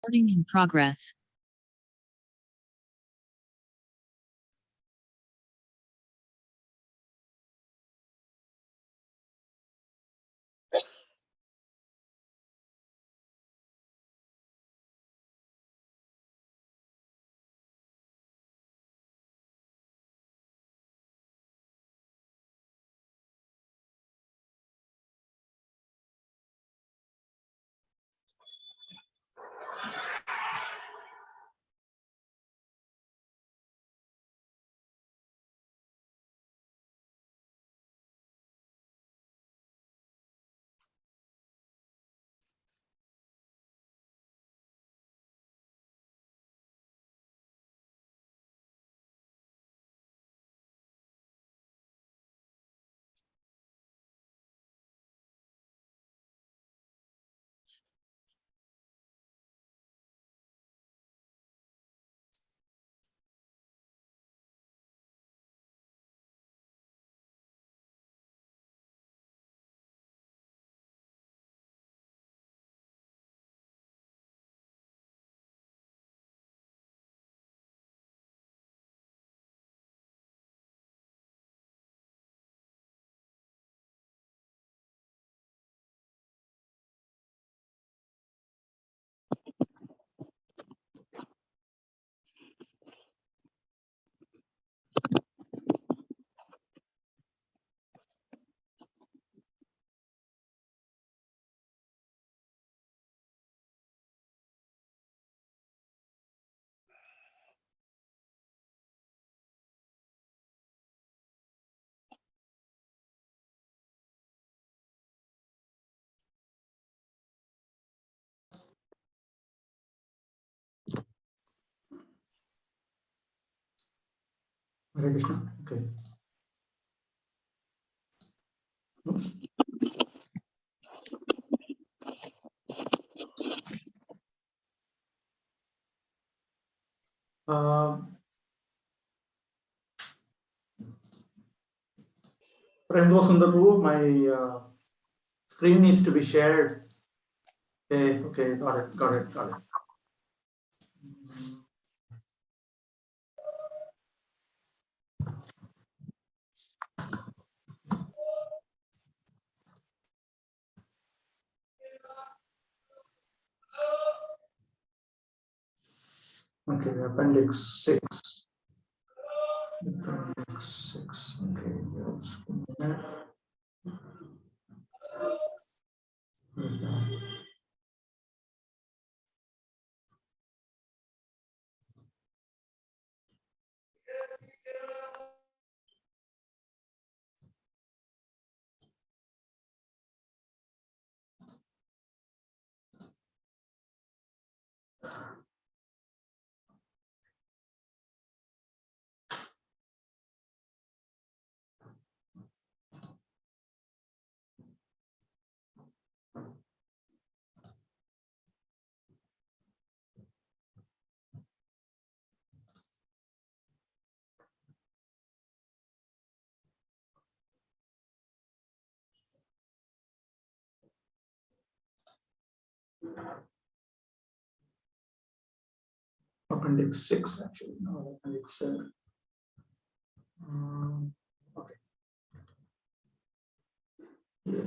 Recording in progress. Hare Krishna. Okay. Oops. Prabhu Sundar Prabhu, my screen needs to be shared. Okay, got it. Okay, appendix 6. Appendix 6. Okay, yes. Where's that? Appendix 6, actually. No, appendix 7. Okay. Yeah.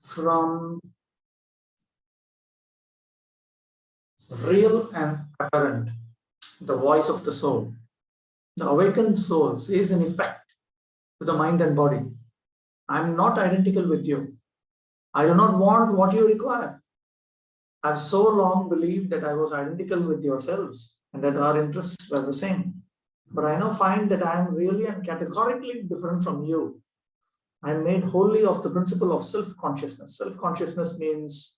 From real and apparent, the voice of the soul. The awakened soul is in effect to the mind and body. I'm not identical with you. I do not want what you require. I've so long believed that I was identical with yourselves and that our interests were the same. But I now find that I am really and categorically different from you. I am made wholly of the principle of self-consciousness. Self-consciousness means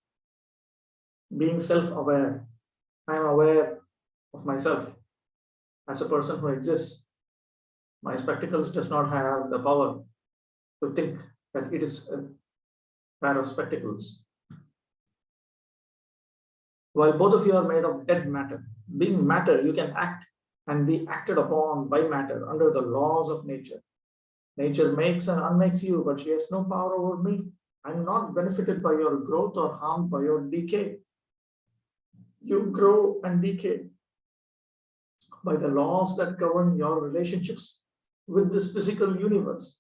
being self-aware. I am aware of myself as a person who exists. My spectacles does not have the power to think that it is a pair of spectacles. While both of you are made of dead matter, being matter, you can act and be acted upon by matter under the laws of nature. Nature makes and unmakes you, but she has no power over me. I'm not benefited by your growth or harmed by your decay. You grow and decay by the laws that govern your relationships with this physical universe.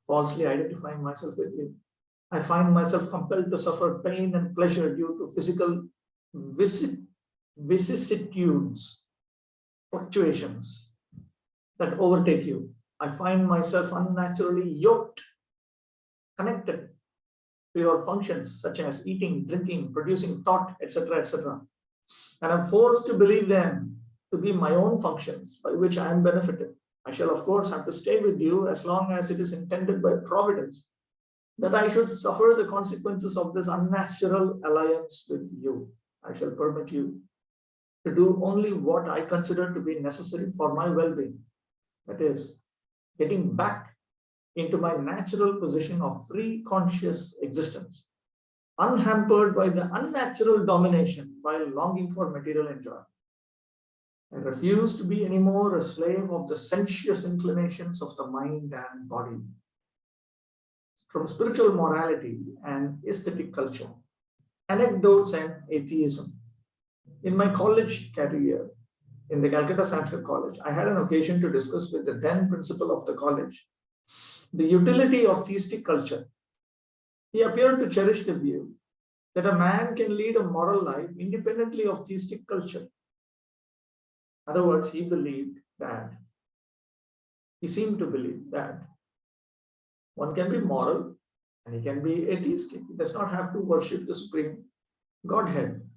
Falsely identifying myself with you, I find myself compelled to suffer pain and pleasure due to physical vicissitudes, fluctuations that overtake you. I find myself unnaturally yoked, connected to your functions such as eating, drinking, producing thought, etc., etc. And I'm forced to believe them to be my own functions by which I am benefited. I shall, of course, have to stay with you as long as it is intended by providence that I should suffer the consequences of this unnatural alliance with you. I shall permit you to do only what I consider to be necessary for my well-being. That is, getting back into my natural position of free conscious existence, unhampered by the unnatural domination while longing for material enjoyment. I refuse to be any more a slave of the sensuous inclinations of the mind and body. From spiritual morality and aesthetic culture, anecdotes and atheism. In my college career, in the Calcutta Sanskrit College, I had an occasion to discuss with the then principal of the college the utility of theistic culture. He appeared to cherish the view that a man can lead a moral life independently of theistic culture. In other words, he seemed to believe that one can be moral and he can be atheistic. He does not have to worship the supreme Godhead.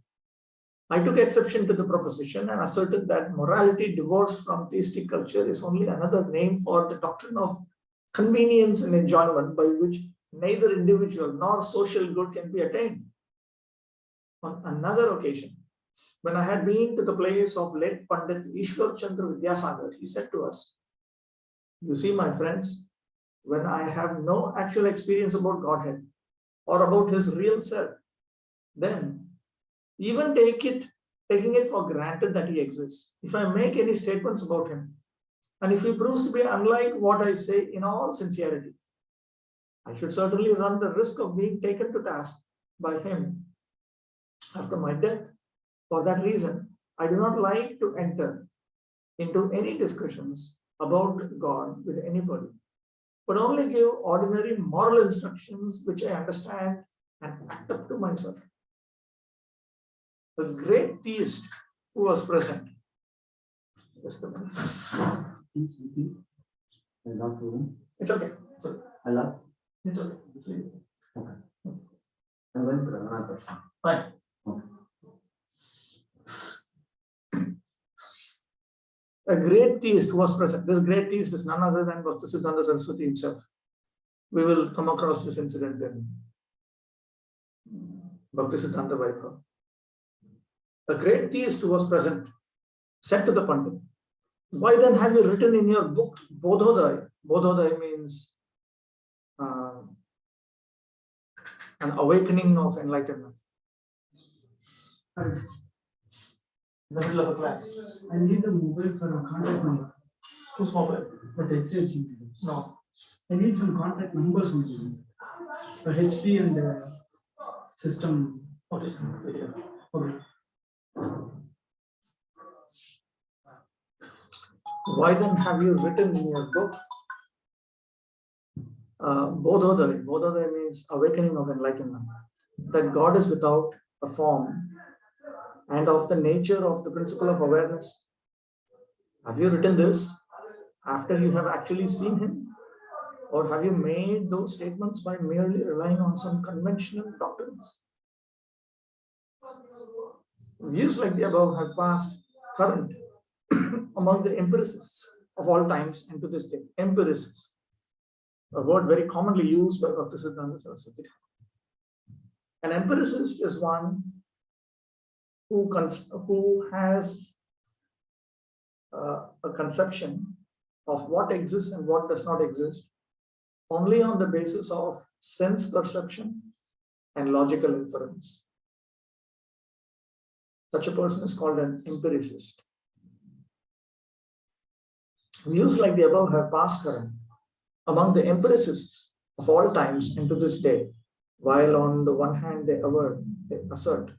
I took exception to the proposition and asserted that morality divorced from theistic culture is only another name for the doctrine of convenience and enjoyment by which neither individual nor social good can be attained. On another occasion, when I had been to the place of late Pandit Ishwar Chandra Vidyasagar, he said to us, "You see, my friends, when I have no actual experience about Godhead or about his real self, then even taking it for granted that he exists, if I make any statements about him, and if he proves to be unlike what I say in all sincerity, I should certainly run the risk of being taken to task by him after my death. For that reason, I do not like to enter into any discussions about God with anybody, but only give ordinary moral instructions which I understand and act up to myself." The great theist who was present. Just a minute. It's okay. It's okay. It's okay. It's okay. Fine. A great theist who was present. This great theist is none other than Bhaktisiddhanta Saraswati himself. We will come across this incident in Bhaktisiddhanta Vaibhava. A great theist who was present said to the Pandit, "Why then have you written in your book Bodhodaya?" Bodhodaya means an awakening of enlightenment. In the middle of a class. I need a mobile for a contact number. Whose mobile? But HH. No. I need some contact numbers from you. For HP and the system. Okay. Okay. Why then have you written in your book Bodhodaya? Bodhodaya means awakening of enlightenment. That God is without a form and of the nature of the principle of awareness. Have you written this after you have actually seen him? Or have you made those statements by merely relying on some conventional doctrines? Views like the above have passed current among the empiricists of all times and to this day. Empiricists, a word very commonly used by Bhaktisiddhanta Saraswati. An empiricist is one who has a conception of what exists and what does not exist only on the basis of sense perception and logical inference. Such a person is called an empiricist. Views like the above have passed current among the empiricists of all times and to this day, while on the one hand they assert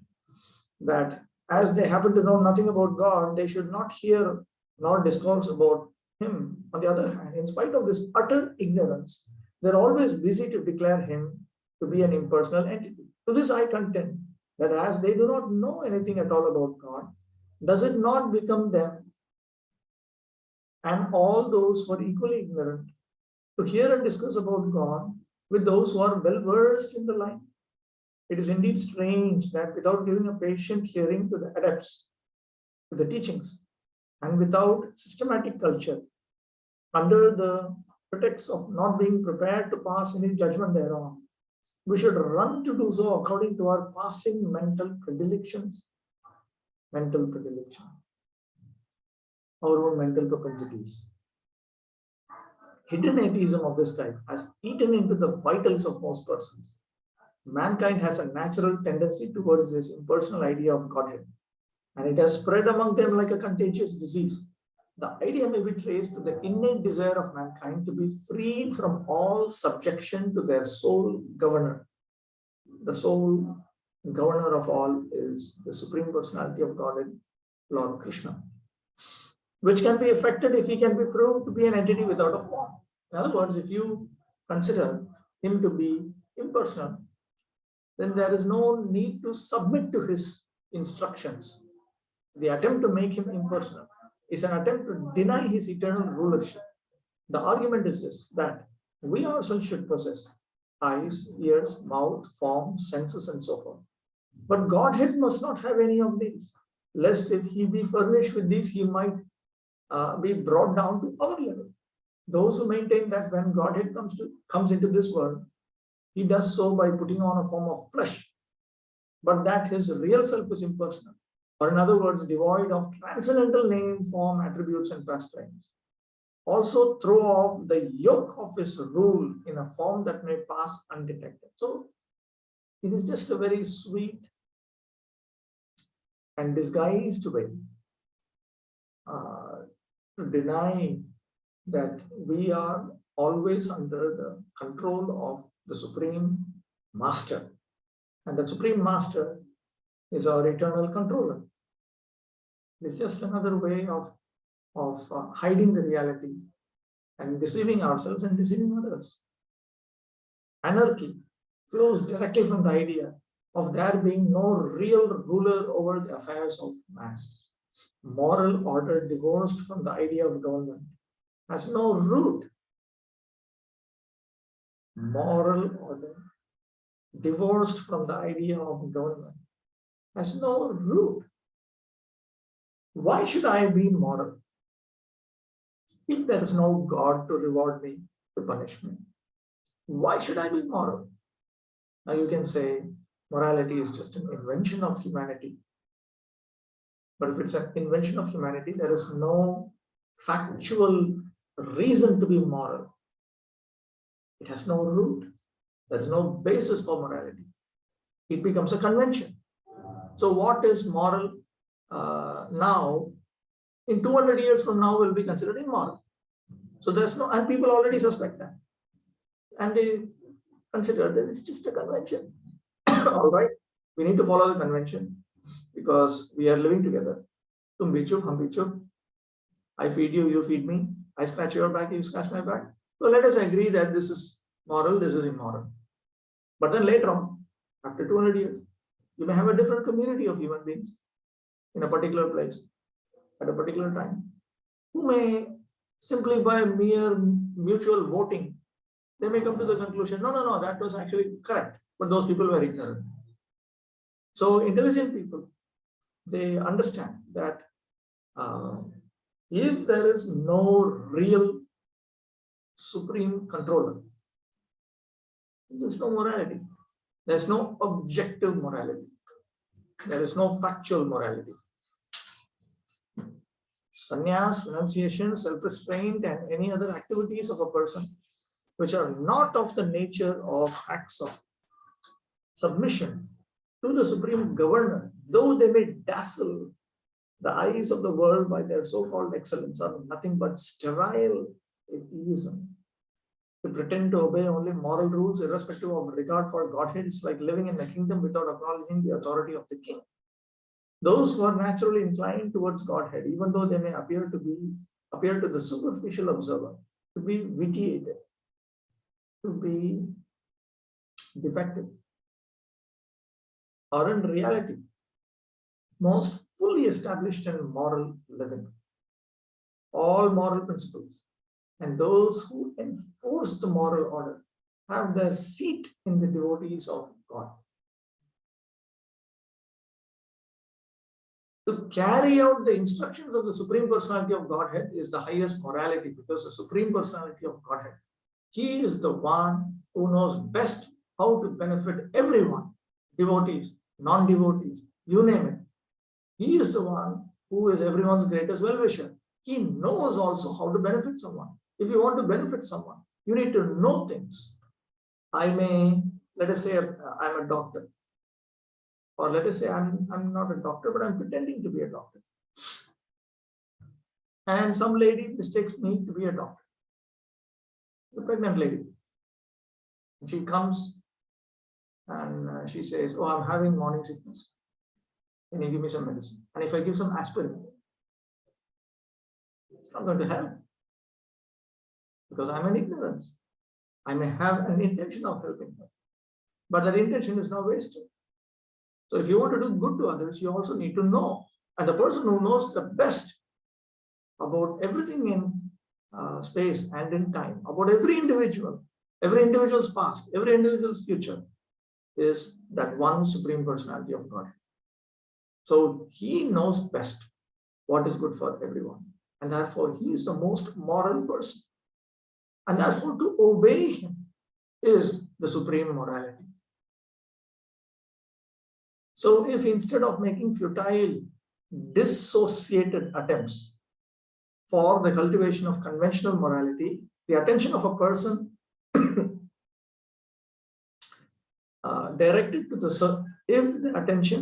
that as they happen to know nothing about God, they should not hear nor discourse about Him. On the other hand, in spite of this utter ignorance, they're always busy to declare Him to be an impersonal entity. To this I contend that as they do not know anything at all about God, does it not become them and all those who are equally ignorant to hear and discuss about God with those who are well versed in the line? It is indeed strange that without giving a patient hearing to the adepts, to the teachings, and without systematic culture, under the pretext of not being prepared to pass any judgment thereon, we should run to do so according to our passing mental predilections, our own mental propensities. Hidden atheism of this type has eaten into the vitals of most persons. Mankind has a natural tendency towards this impersonal idea of Godhead, and it has spread among them like a contagious disease. The idea may be traced to the innate desire of mankind to be freed from all subjection to their sole governor. The sole governor of all is the Supreme Personality of Godhead, Lord Krishna, which can be effected if he can be proved to be an entity without a form. In other words, if you consider him to be impersonal, then there is no need to submit to his instructions. The attempt to make him impersonal is an attempt to deny his eternal rulership. The argument is this, that we ourselves should possess eyes, ears, mouth, form, senses, and so forth. But Godhead must not have any of these, lest if he be furnished with these, he might be brought down to our level. Those who maintain that when Godhead comes into this world, he does so by putting on a form of flesh, but that his real self is impersonal, or in other words, devoid of transcendental name, form, attributes, and pastimes, also throw off the yoke of his rule in a form that may pass undetected. So it is just a very sweet and disguised way to deny that we are always under the control of the Supreme Master. And the Supreme Master is our eternal controller. It's just another way of hiding the reality and deceiving ourselves and deceiving others. Anarchy flows directly from the idea of there being no real ruler over the affairs of man. Moral order divorced from the idea of government has no root. Moral order divorced from the idea of government has no root. Why should I be moral if there is no God to reward me, to punish me? Why should I be moral? Now you can say morality is just an invention of humanity. But if it's an invention of humanity, there is no factual reason to be moral. It has no root. There is no basis for morality. It becomes a convention. So what is moral now, in 200 years from now, will be considered immoral. So there's no, and people already suspect that. And they consider that it's just a convention. All right, we need to follow the convention because we are living together. Tum bhi chup, hum bhi chup. I feed you, you feed me. I scratch your back, you scratch my back. So let us agree that this is moral, this is immoral. But then later on, after 200 years, you may have a different community of human beings in a particular place at a particular time, who may simply by mere mutual voting, they may come to the conclusion, no, that was actually correct, but those people were ignorant. So intelligent people, they understand that if there is no real supreme controller, there's no morality. There's no objective morality. There is no factual morality. Sannyas, renunciation, self-restraint, and any other activities of a person which are not of the nature of acts of submission to the Supreme Governor, though they may dazzle the eyes of the world by their so-called excellence, are nothing but sterile atheism. To pretend to obey only moral rules irrespective of regard for Godhead is like living in a kingdom without acknowledging the authority of the king. Those who are naturally inclined towards Godhead, even though they may appear to the superficial observer to be vitiated, to be defective, are in reality most fully established in moral living. All moral principles and those who enforce the moral order have their seat in the devotees of God. To carry out the instructions of the Supreme Personality of Godhead is the highest morality, because the Supreme Personality of Godhead, He is the one who knows best how to benefit everyone, devotees, non-devotees, you name it. He is the one who is everyone's greatest well-wisher. He knows also how to benefit someone. If you want to benefit someone, you need to know things. Let us say I'm a doctor. Or let us say I'm not a doctor, but I'm pretending to be a doctor. And some lady mistakes me to be a doctor. The pregnant lady. She comes and she says, "Oh, I'm having morning sickness. Can you give me some medicine?" And if I give some aspirin, it's not going to help, because I'm in ignorance. I may have an intention of helping her, but that intention is now wasted. So if you want to do good to others, you also need to know. And the person who knows the best about everything in space and in time, about every individual's past, every individual's future, is that one Supreme Personality of God. So He knows best what is good for everyone. And therefore, He is the most moral person. And therefore, to obey Him is the supreme morality. So if instead of making futile, dissociated attempts for the cultivation of conventional morality, the attention of a person if the attention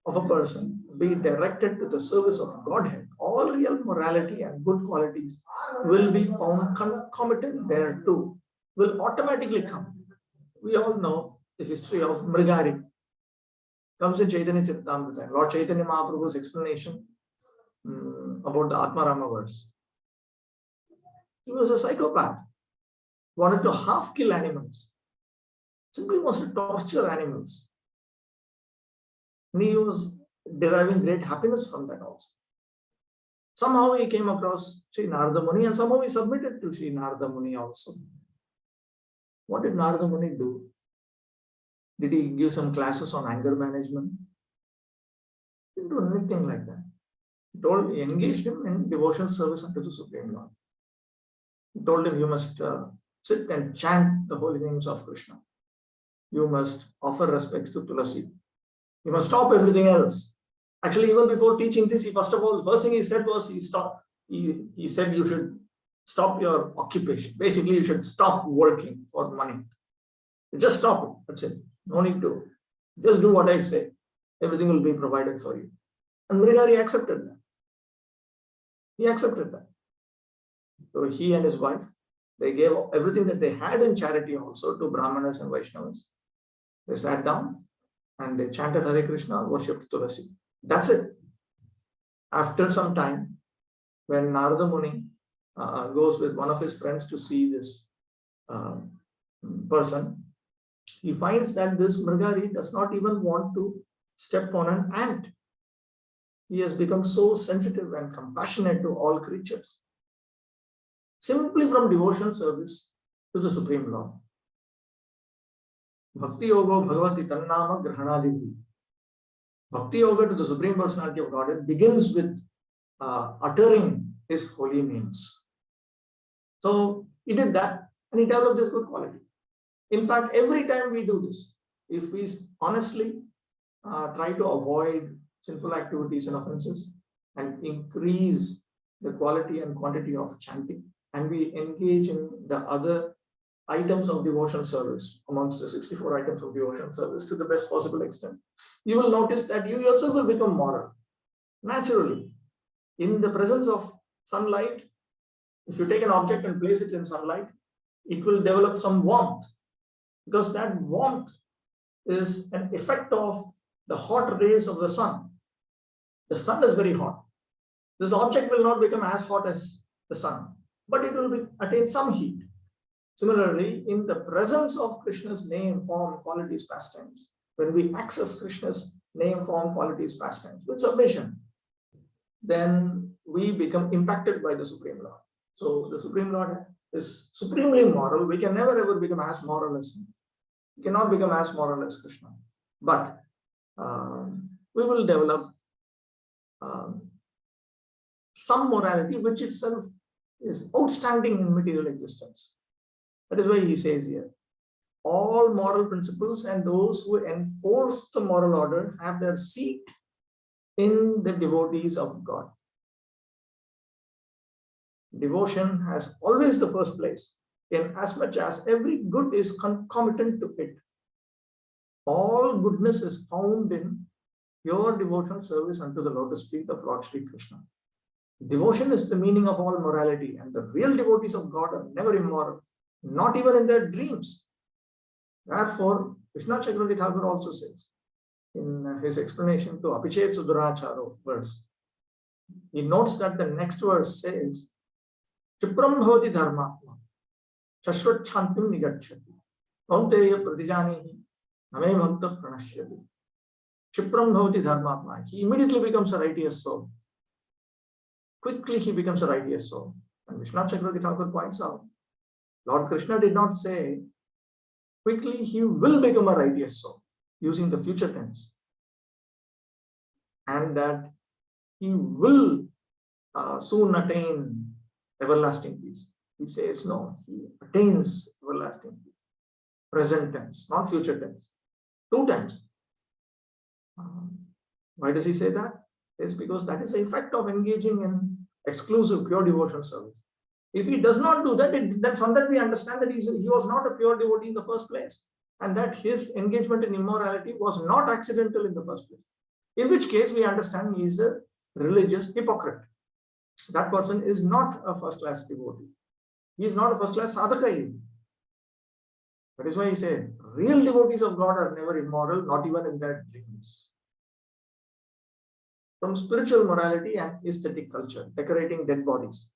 of a person be directed to the service of Godhead, all real morality and good qualities will be found concomitant thereto, will automatically come. We all know the history of Mrigari. Comes in Chaitanya Charitamrita, Lord Chaitanya Mahaprabhu's explanation about the Atmarama verse. He was a psychopath, wanted to half kill animals, simply wants to torture animals. And he was deriving great happiness from that also. Somehow he came across Sri Narada Muni, and somehow he submitted to Sri Narada Muni also. What did Narada Muni do? Did he give some classes on anger management? He didn't do anything like that. He engaged him in devotional service unto the Supreme Lord. He told him, you must sit and chant the holy names of Krishna. You must offer respects to Tulasi. You must stop everything else. Actually, even before teaching this, the first thing he said was, he said you should stop your occupation. Basically, you should stop working for money. Just stop it. That's it. No need to. Just do what I say. Everything will be provided for you. And Mrigari accepted that. He accepted that. So he and his wife, they gave everything that they had in charity also to Brahmanas and Vaishnavas. They sat down and they chanted Hare Krishna, worshipped Tulasi. That's it. After some time, when Narada Muni goes with one of his friends to see this person, he finds that this Mrigari does not even want to step on an ant. He has become so sensitive and compassionate to all creatures, simply from devotional service to the Supreme Lord. Bhakti Yoga Bhagavati Tannama Grahanadibhi. Bhakti Yoga to the Supreme Personality of Godhead begins with uttering His holy names. So he did that and he developed this good quality. In fact, every time we do this, if we honestly try to avoid sinful activities and offenses and increase the quality and quantity of chanting, and we engage in the other items of devotional service amongst the 64 items of devotional service to the best possible extent, you will notice that you yourself will become moral naturally. In the presence of sunlight, if you take an object and place it in sunlight, it will develop some warmth, because that warmth is an effect of the hot rays of the sun. The sun is very hot. This object will not become as hot as the sun, but it will attain some heat. Similarly, in the presence of Krishna's name, form, qualities, pastimes, when we access Krishna's name, form, qualities, pastimes with submission, then we become impacted by the Supreme Lord. So the Supreme Lord is supremely moral. We can never ever become as moral as him. We cannot become as moral as Krishna. But we will develop some morality which itself is outstanding in material existence. That is why he says here, all moral principles and those who enforce the moral order have their seat in the devotees of God. Devotion has always the first place, in as much as every good is concomitant to it. All goodness is found in pure devotional service unto the lotus feet of Lord Sri Krishna. Devotion is the meaning of all morality, and the real devotees of God are never immoral, not even in their dreams. Therefore, Vishnu Chakravarti Thakur also says in his explanation to Apichet Suduracharo verse, he notes that the next verse says, Chipram bhavati dharmatma, shashvat chantim nigacchati, kaunteya pratijanihi, name bhakta pranashyati. Chipram bhavati dharmatma, he immediately becomes a righteous soul. Quickly he becomes a righteous soul. And Vishnu Chakravarti Thakur points out, Lord Krishna did not say, quickly he will become a righteous soul, using the future tense. And that he will soon attain everlasting peace. He says, no, he attains everlasting peace. Present tense, not future tense. 2 times. Why does he say that? It's because that is the effect of engaging in exclusive pure devotional service. If he does not do that, then from that we understand that he was not a pure devotee in the first place, and that his engagement in immorality was not accidental in the first place. In which case we understand he is a religious hypocrite. That person is not a first-class devotee. He is not a first-class sadhaka even. That is why he said, real devotees of God are never immoral, not even in their dreams. From spiritual morality and aesthetic culture, decorating dead bodies,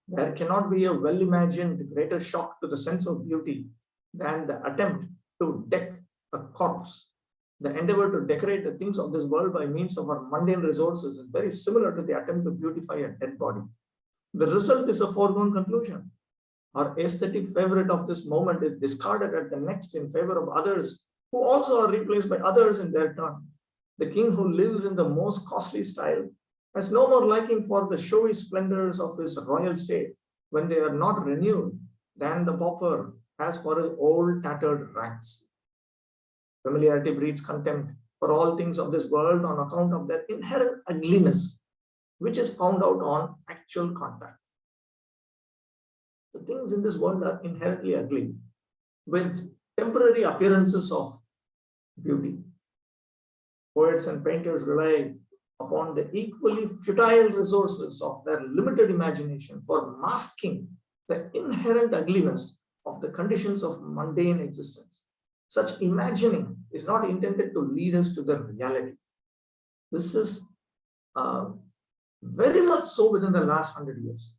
there cannot be a well-imagined greater shock to the sense of beauty than the attempt to deck a corpse. The endeavor to decorate the things of this world by means of our mundane resources is very similar to the attempt to beautify a dead body. The result is a foregone conclusion. Our aesthetic favorite of this moment is discarded at the next in favor of others, who also are replaced by others in their turn. The king who lives in the most costly style has no more liking for the showy splendors of his royal state when they are not renewed than the pauper has for his old tattered rags. Familiarity breeds contempt for all things of this world on account of their inherent ugliness, which is found out on actual contact. The things in this world are inherently ugly, with temporary appearances of beauty. Poets and painters rely upon the equally futile resources of their limited imagination for masking the inherent ugliness of the conditions of mundane existence. Such imagining is not intended to lead us to the reality. This is very much so within the last 100 years.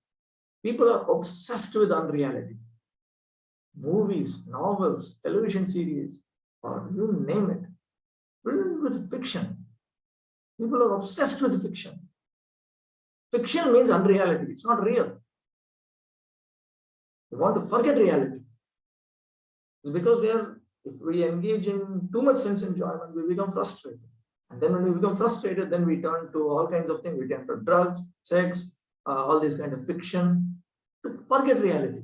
People are obsessed with unreality. Movies, novels, television series, or you name it, filled with fiction. People are obsessed with fiction. Fiction means unreality. It's not real. They want to forget reality. It's because if we engage in too much sense enjoyment, we become frustrated. And then when we become frustrated, then we turn to all kinds of things. We turn to drugs, sex, all this kind of fiction, to forget reality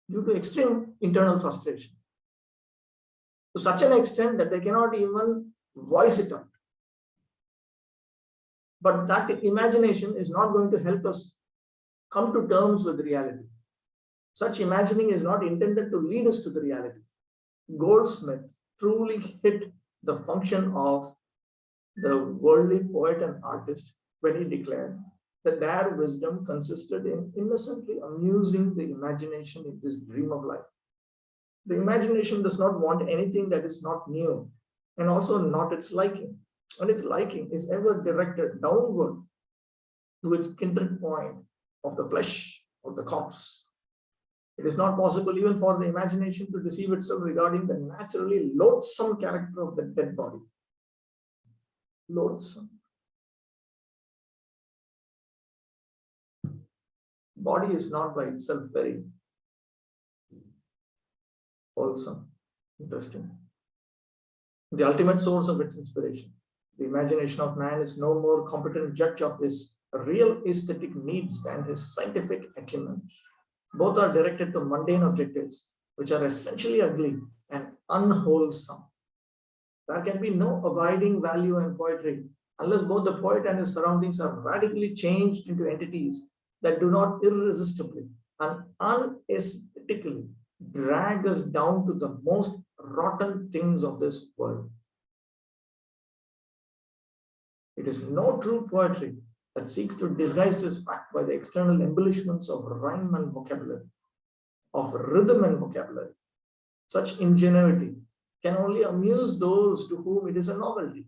due to extreme internal frustration. To such an extent that they cannot even voice it out. But that imagination is not going to help us come to terms with reality. Such imagining is not intended to lead us to the reality. Goldsmith truly hit the function of the worldly poet and artist when he declared, that their wisdom consisted in innocently amusing the imagination in this dream of life. The imagination does not want anything that is not new and also not its liking. And its liking is ever directed downward to its kindred point of the flesh of the corpse. It is not possible even for the imagination to deceive itself regarding the naturally loathsome character of the dead body. Loathsome. Body is not by itself very wholesome, interesting. The ultimate source of its inspiration. The imagination of man is no more competent judge of his real aesthetic needs than his scientific acumen. Both are directed to mundane objectives, which are essentially ugly and unwholesome. There can be no abiding value in poetry unless both the poet and his surroundings are radically changed into entities that do not irresistibly and unaesthetically drag us down to the most rotten things of this world. It is no true poetry that seeks to disguise this fact by the external embellishments of rhyme and vocabulary, of rhythm and vocabulary. Such ingenuity can only amuse those to whom it is a novelty,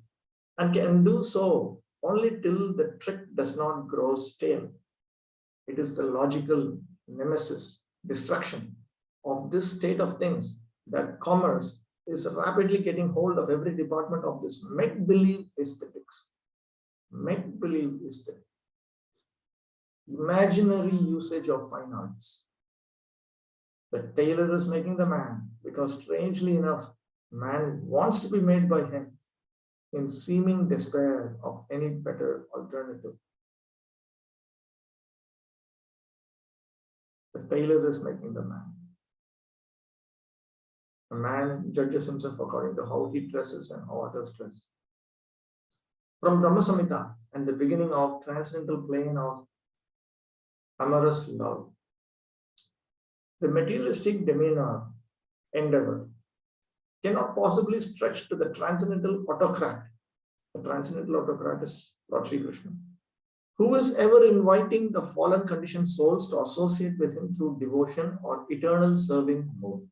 and can do so only till the trick does not grow stale. It is the logical nemesis, destruction of this state of things that commerce is rapidly getting hold of every department of this make-believe aesthetics. Make-believe aesthetic. Imaginary usage of fine arts. The tailor is making the man because, strangely enough, man wants to be made by him in seeming despair of any better alternative. The tailor is making the man. A man judges himself according to how he dresses and how others dress. From Brahma Samhita and the beginning of transcendental plane of amorous love, the materialistic demeanor, endeavor, cannot possibly stretch to the transcendental autocrat. The transcendental autocrat is Lord Sri Krishna, who is ever inviting the fallen conditioned souls to associate with him through devotion or eternal serving mode.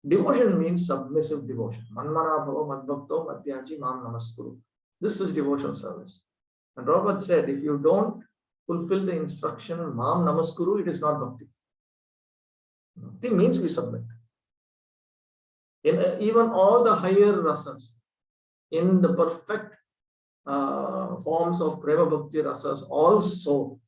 Devotion means submissive devotion. Manmana bhava madbhakto madhyaji mam namaskuru. This is devotional service. And Prabhupada said, if you don't fulfill the instruction mam namaskuru, it is not bhakti. Bhakti means we submit. In even all the higher rasas, in the perfect forms of prema bhakti rasas, also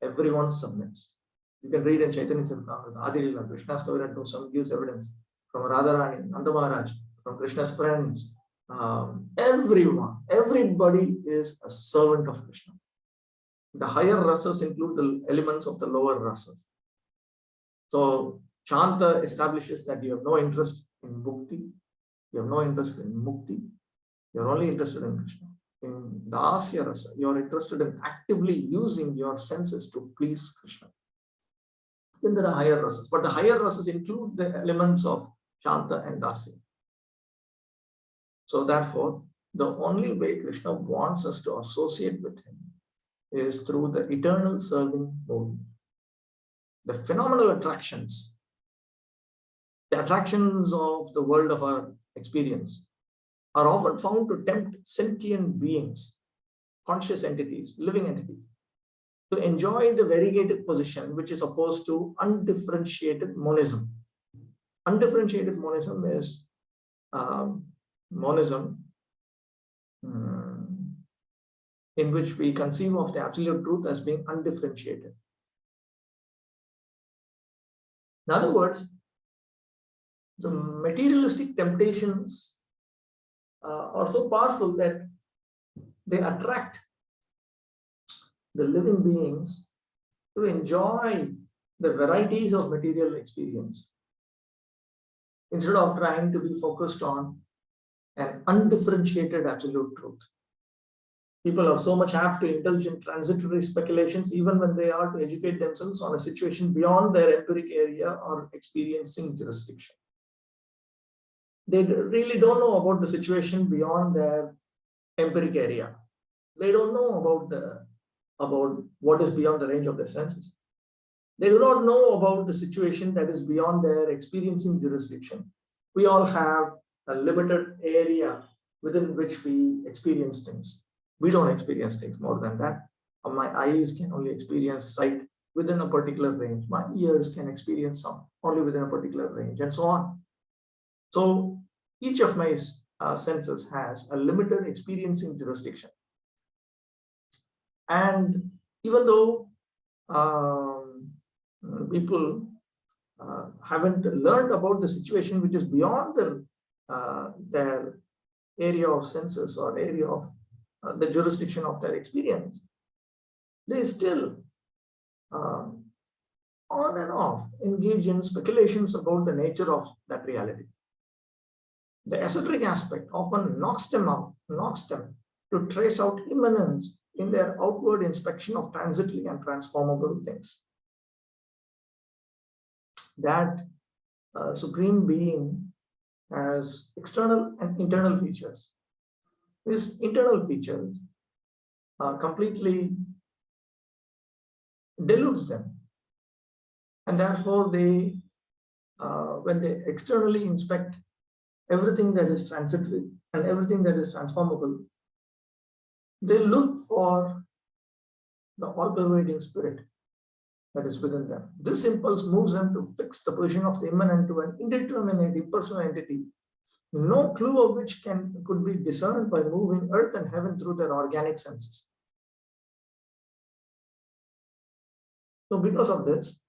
everyone submits. You can read in Chaitanya Charitamrita, Adi Lila, Krishna's story and some gives evidence from Radharani, Nanda Maharaj, from Krishna's friends. Everyone, everybody is a servant of Krishna. The higher rasas include the elements of the lower rasas. So Chanta establishes that you have no interest in bhakti, you have no interest in mukti, you are only interested in Krishna. In Dasya rasa, you are interested in actively using your senses to please Krishna. Then there are higher rasas, but the higher rasas include the elements of Shanta and Dasya. So therefore, the only way Krishna wants us to associate with him is through the eternal serving mode. The phenomenal attractions, the attractions of the world of our experience, are often found to tempt sentient beings, conscious entities, living entities, to enjoy the variegated position which is opposed to undifferentiated monism. Undifferentiated monism is monism in which we conceive of the absolute truth as being undifferentiated. In other words, the materialistic temptations are so powerful that they attract the living beings to enjoy the varieties of material experience instead of trying to be focused on an undifferentiated absolute truth. People are so much apt to indulge in transitory speculations even when they are to educate themselves on a situation beyond their empiric area or experiencing jurisdiction. They really don't know about the situation beyond their empiric area. They don't know about the about what is beyond the range of their senses. They do not know about the situation that is beyond their experiencing jurisdiction. We all have a limited area within which we experience things. We don't experience things more than that. My eyes can only experience sight within a particular range. My ears can experience sound only within a particular range, and so on. So each of my senses has a limited experiencing jurisdiction. And even though people haven't learned about the situation which is beyond their area of senses or area of the jurisdiction of their experience, they still on and off engage in speculations about the nature of that reality. The esoteric aspect often knocks them to trace out immanence in their outward inspection of transitory and transformable things. That Supreme Being has external and internal features. These internal features completely deludes them, and therefore they, when they externally inspect everything that is transitory and everything that is transformable, they look for the all-pervading spirit that is within them. This impulse moves them to fix the position of the immanent to an indeterminate impersonal entity, no clue of which could be discerned by moving earth and heaven through their organic senses. So because of this,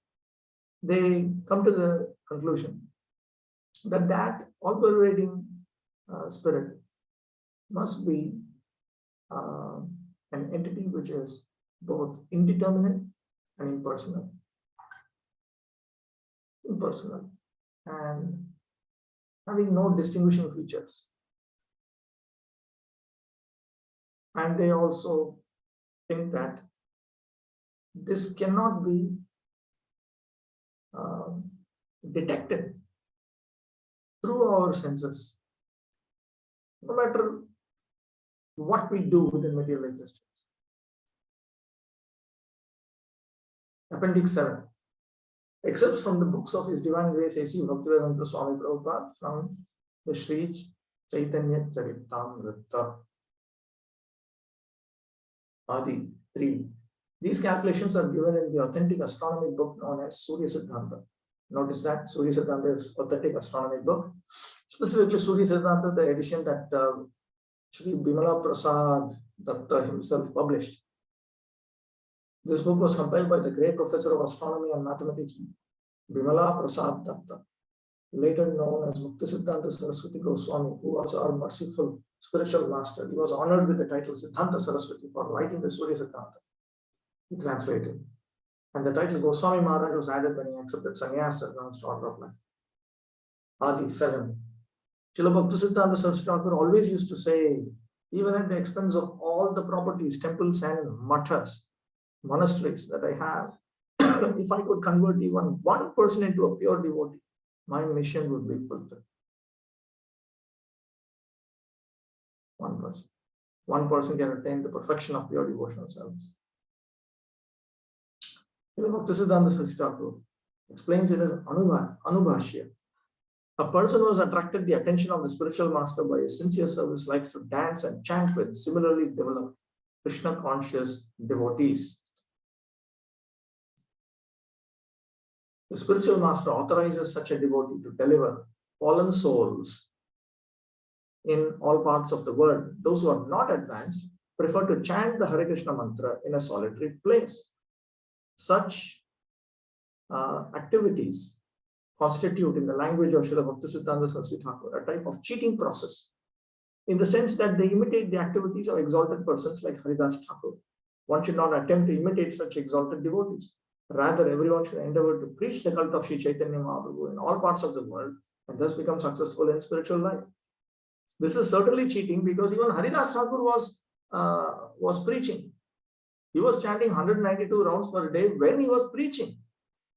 they come to the conclusion that that all-pervading spirit must be an entity which is both indeterminate and impersonal, and having no distinguishing features. And they also think that this cannot be detected through our senses, no matter what we do within material existence. Appendix 7. Excerpts from the books of His Divine Grace A.C. Bhaktivedanta Swami Prabhupada from the Sri Chaitanya Charitamrita. Adi 3. These calculations are given in the authentic astronomic book known as Surya Siddhanta. Notice that Surya Siddhanta is authentic astronomic book. Specifically, Surya Siddhanta, the edition that Shri Bimala Prasad Datta himself published. This book was compiled by the great professor of astronomy and mathematics, Bimala Prasad Datta, later known as Muktisiddhanta Saraswati Goswami, who was our merciful spiritual master. He was honored with the title Siddhanta Saraswati for writing the Surya Siddhanta. He translated. And the title Goswami Maharaj was added when he accepted sannyas as announced order of life. Adi 7. Srila Bhaktisiddhanta Saraswati always used to say, even at the expense of all the properties, temples and mathas, monasteries that I have, if I could convert even one person into a pure devotee, my mission would be fulfilled. One person. One person can attain the perfection of pure devotional service. Bhaktisiddhanta Saraswati explains it as Anubhashya. A person who has attracted the attention of the spiritual master by his sincere service likes to dance and chant with similarly developed Krishna conscious devotees. The spiritual master authorizes such a devotee to deliver fallen souls in all parts of the world. Those who are not advanced prefer to chant the Hare Krishna mantra in a solitary place. Such activities constitute, in the language of Srila Bhaktisiddhanta Saraswati Thakur, a type of cheating process, in the sense that they imitate the activities of exalted persons like Haridas Thakur. One should not attempt to imitate such exalted devotees. Rather, everyone should endeavor to preach the cult of Sri Chaitanya Mahaprabhu in all parts of the world and thus become successful in spiritual life. This is certainly cheating, because even Haridas Thakur was preaching. He was chanting 192 rounds per day when he was preaching.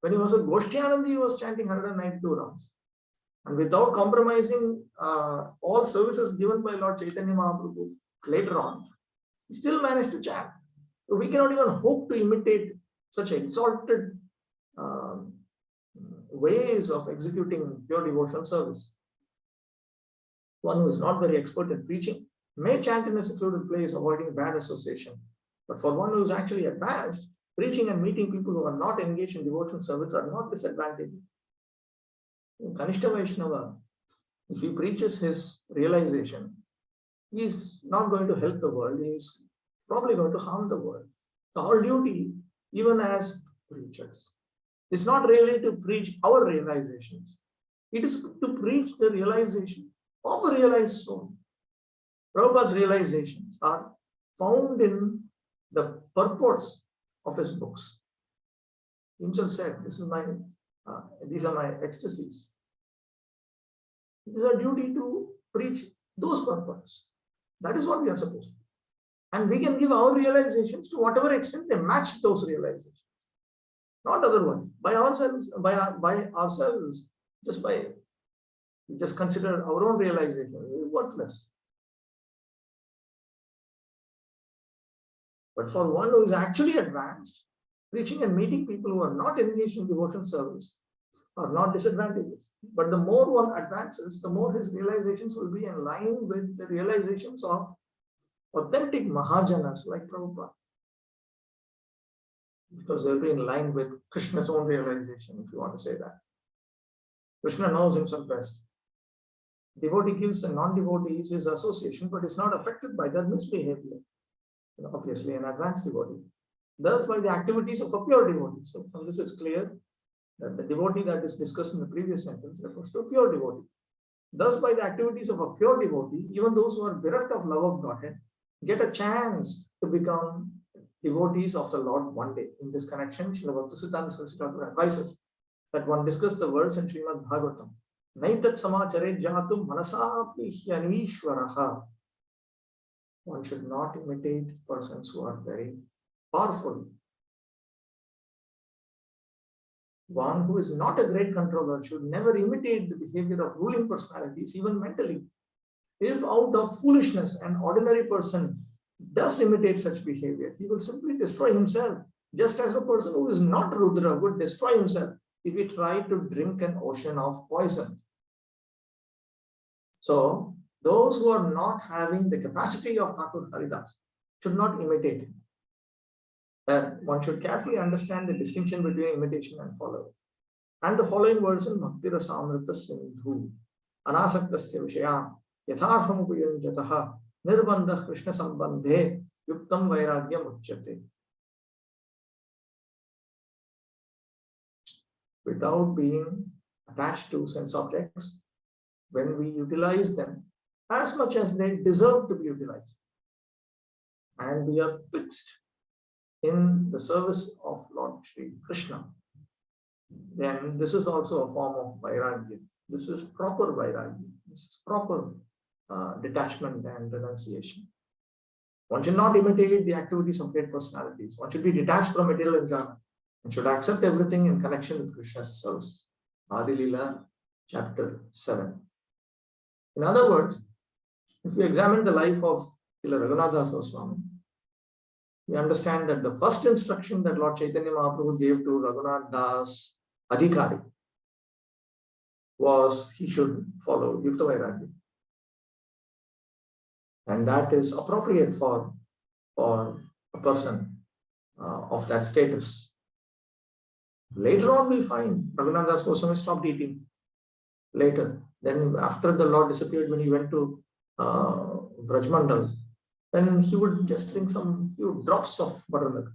When he was a Goshtyanandi, he was chanting 192 rounds. And without compromising all services given by Lord Chaitanya Mahaprabhu later on, he still managed to chant. We cannot even hope to imitate such exalted ways of executing pure devotional service. One who is not very expert in preaching may chant in a secluded place, avoiding bad association. But for one who is actually advanced, preaching and meeting people who are not engaged in devotional service are not disadvantageous. Kanishta Vaishnava, if he preaches his realization, he is not going to help the world, he is probably going to harm the world. So our duty, even as preachers, is not really to preach our realizations. It is to preach the realization of a realized soul. Prabhupada's realizations are found in the purports of his books. He himself said, these are my ecstasies. It is our duty to preach those purports. That is what we are supposed to do. And we can give our realizations to whatever extent they match those realizations. Not otherwise. By ourselves, just consider our own realization, it is worthless. But for one who is actually advanced, preaching and meeting people who are not engaged in devotional service are not disadvantages. But the more one advances, the more his realizations will be in line with the realizations of authentic Mahajanas like Prabhupada. Because they'll be in line with Krishna's own realization, if you want to say that. Krishna knows himself best. Devotee gives the non-devotees his association, but is not affected by their misbehavior. Obviously, an advanced devotee. Thus, by the activities of a pure devotee. So, from this, it's clear that the devotee that is discussed in the previous sentence refers to a pure devotee. Thus, by the activities of a pure devotee, even those who are bereft of love of Godhead get a chance to become devotees of the Lord one day. In this connection, Srila Bhaktisiddhanta Saraswati Thakur advises that one discuss the words in Srimad Bhagavatam. Naitat samachare jatum manasapi hyanishvaraha. One should not imitate persons who are very powerful. One who is not a great controller should never imitate the behavior of ruling personalities, even mentally. If out of foolishness an ordinary person does imitate such behavior, he will simply destroy himself, just as a person who is not Rudra would destroy himself if he tried to drink an ocean of poison. So, those who are not having the capacity of Thakur Haridas should not imitate him. One should carefully understand the distinction between imitation and following. And the following words in Bhakti Rasa Amrita Sindhu, Anasaktasya Vishayam, Yathartham Upayunjataha, Nirbandha Krishna Sambandhe, Yuktam Vairagyam Uchyate. Without being attached to sense objects, when we utilize them as much as they deserve to be utilized, and we are fixed in the service of Lord Shri Krishna, then this is also a form of vairagya. This is proper vairagya. This is proper detachment and renunciation. One should not imitate the activities of great personalities. One should be detached from material enjoyment and should accept everything in connection with Krishna's service. Adi Leela, chapter 7. In other words, if we examine the life of Raghunath Das Goswami, we understand that the first instruction that Lord Chaitanya Mahaprabhu gave to Raghunath Das Adhikari was he should follow Yukta Vairagya. And that is appropriate for a person of that status. Later on, we find Raghunath Das Goswami stopped eating. Later, then after the Lord disappeared, when he went to Vrajmandal, then he would just drink some few drops of buttermilk.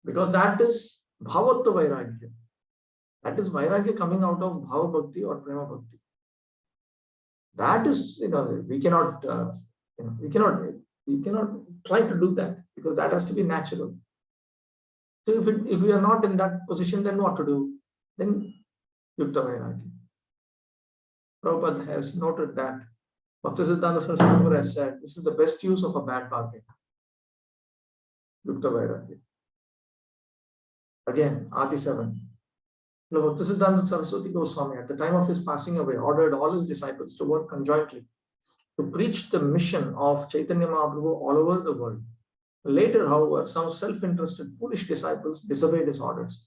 Because that is Bhavattva Vairagya. That is Vairagya coming out of Bhava Bhakti or Prema Bhakti. That is, we cannot try to do that, because that has to be natural. So if we are not in that position, then what to do? Then Yukta Vairagya. Prabhupada has noted that Bhaktisiddhanta Saraswati Thakur has said, this is the best use of a bad bargain. Yukta Vairagya. Again, Adi 7. Bhaktisiddhanta Saraswati Goswami, at the time of his passing away, ordered all his disciples to work conjointly to preach the mission of Chaitanya Mahaprabhu all over the world. Later, however, some self-interested, foolish disciples disobeyed his orders.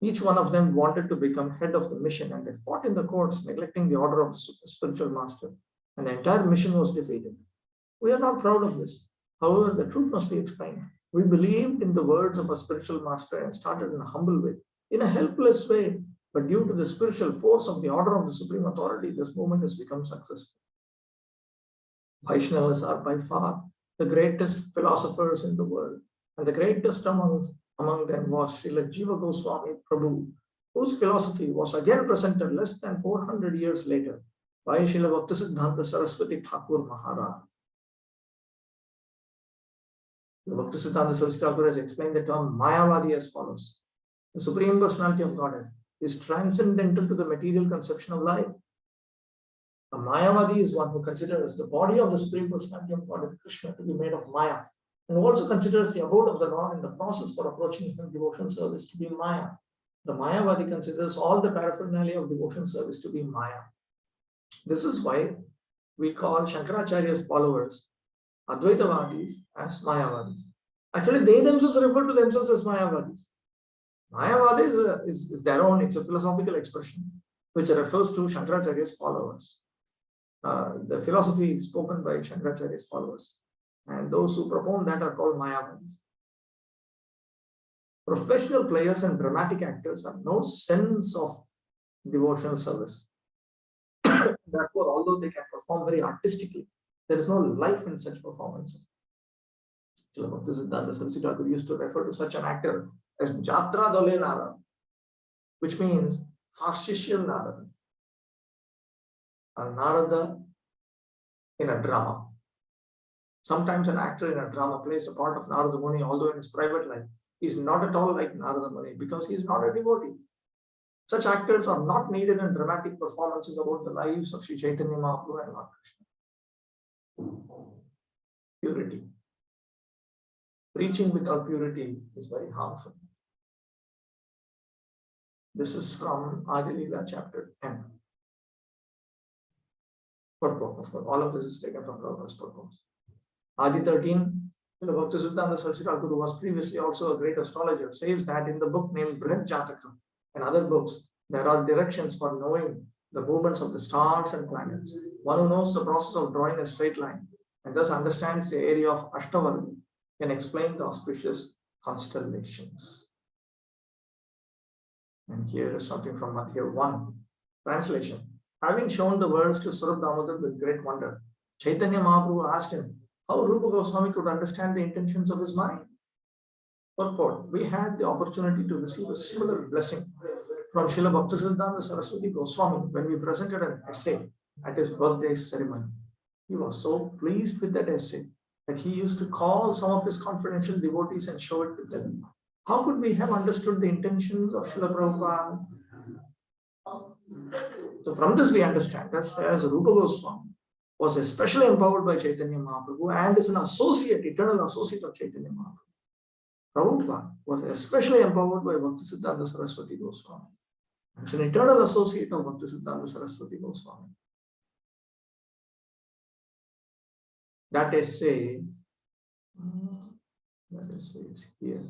Each one of them wanted to become head of the mission, and they fought in the courts, neglecting the order of the spiritual master, and the entire mission was defeated. We are not proud of this. However, the truth must be explained. We believed in the words of a spiritual master and started in a humble way, in a helpless way, but due to the spiritual force of the order of the supreme authority, this movement has become successful. Vaishnavas are by far the greatest philosophers in the world, and the greatest among them was Srila Jiva Goswami Prabhu, whose philosophy was again presented less than 400 years later by Srila Bhaktisiddhanta Saraswati Thakur Maharaj. The Bhaktisiddhanta Saraswati Thakur has explained the term Mayavadi as follows: the Supreme Personality of Godhead is transcendental to the material conception of life. A Mayavadi is one who considers the body of the Supreme Personality of Godhead, Krishna, to be made of Maya, and who also considers the abode of the Lord and the process for approaching him devotion service to be Maya. The Mayavadi considers all the paraphernalia of devotion service to be Maya. This is why we call Shankaracharya's followers Advaitavadis as Mayavadis. Actually, they themselves refer to themselves as Mayavadis. Mayavadi is their own, it's a philosophical expression which refers to Shankaracharya's followers. The philosophy spoken by Shankaracharya's followers. And those who propone that are called Mayavadis. Professional players and dramatic actors have no sense of devotional service. Therefore, although they can perform very artistically, there is no life in such performances. Srila Bhaktisiddhanta Saraswati Thakur used to refer to such an actor as Jatra Dole Narada, which means fascicial Narada. A Narada in a drama. Sometimes an actor in a drama plays a part of Narada Muni, although in his private life, he is not at all like Narada Muni because he is not a devotee. Such actors are not needed in dramatic performances about the lives of Sri Chaitanya Mahaprabhu and Lord Krishna. Purity. Preaching without purity is very harmful. This is from Adi Leela chapter 10. Purport. All of this is taken from Prabhupada's purpose. Adi 13, Bhaktisiddhanta Saraswati Thakur, who was previously also a great astrologer, says that in the book named Brihad Jataka and other books, there are directions for knowing the movements of the stars and planets. One who knows the process of drawing a straight line and thus understands the area of Ashtavarga can explain the auspicious constellations. And here is something from Madhya 1. Translation. Having shown the words to Sarup Damodar with great wonder, Chaitanya Mahaprabhu asked him how Rupa Goswami could understand the intentions of his mind. Purport. We had the opportunity to receive a similar blessing from Srila Bhaktisiddhanta Saraswati Goswami when we presented an essay at his birthday ceremony. He was so pleased with that essay that he used to call some of his confidential devotees and show it to them. How could we have understood the intentions of Srila Prabhupada? So from this we understand that as Rupa Goswami was especially empowered by Chaitanya Mahaprabhu and is an associate, eternal associate of Chaitanya Mahaprabhu. Prabhupada was especially empowered by Bhaktisiddhanta Saraswati Goswami. It's an eternal associate of Bhaktisiddhanta Saraswati Goswami. That essay is here.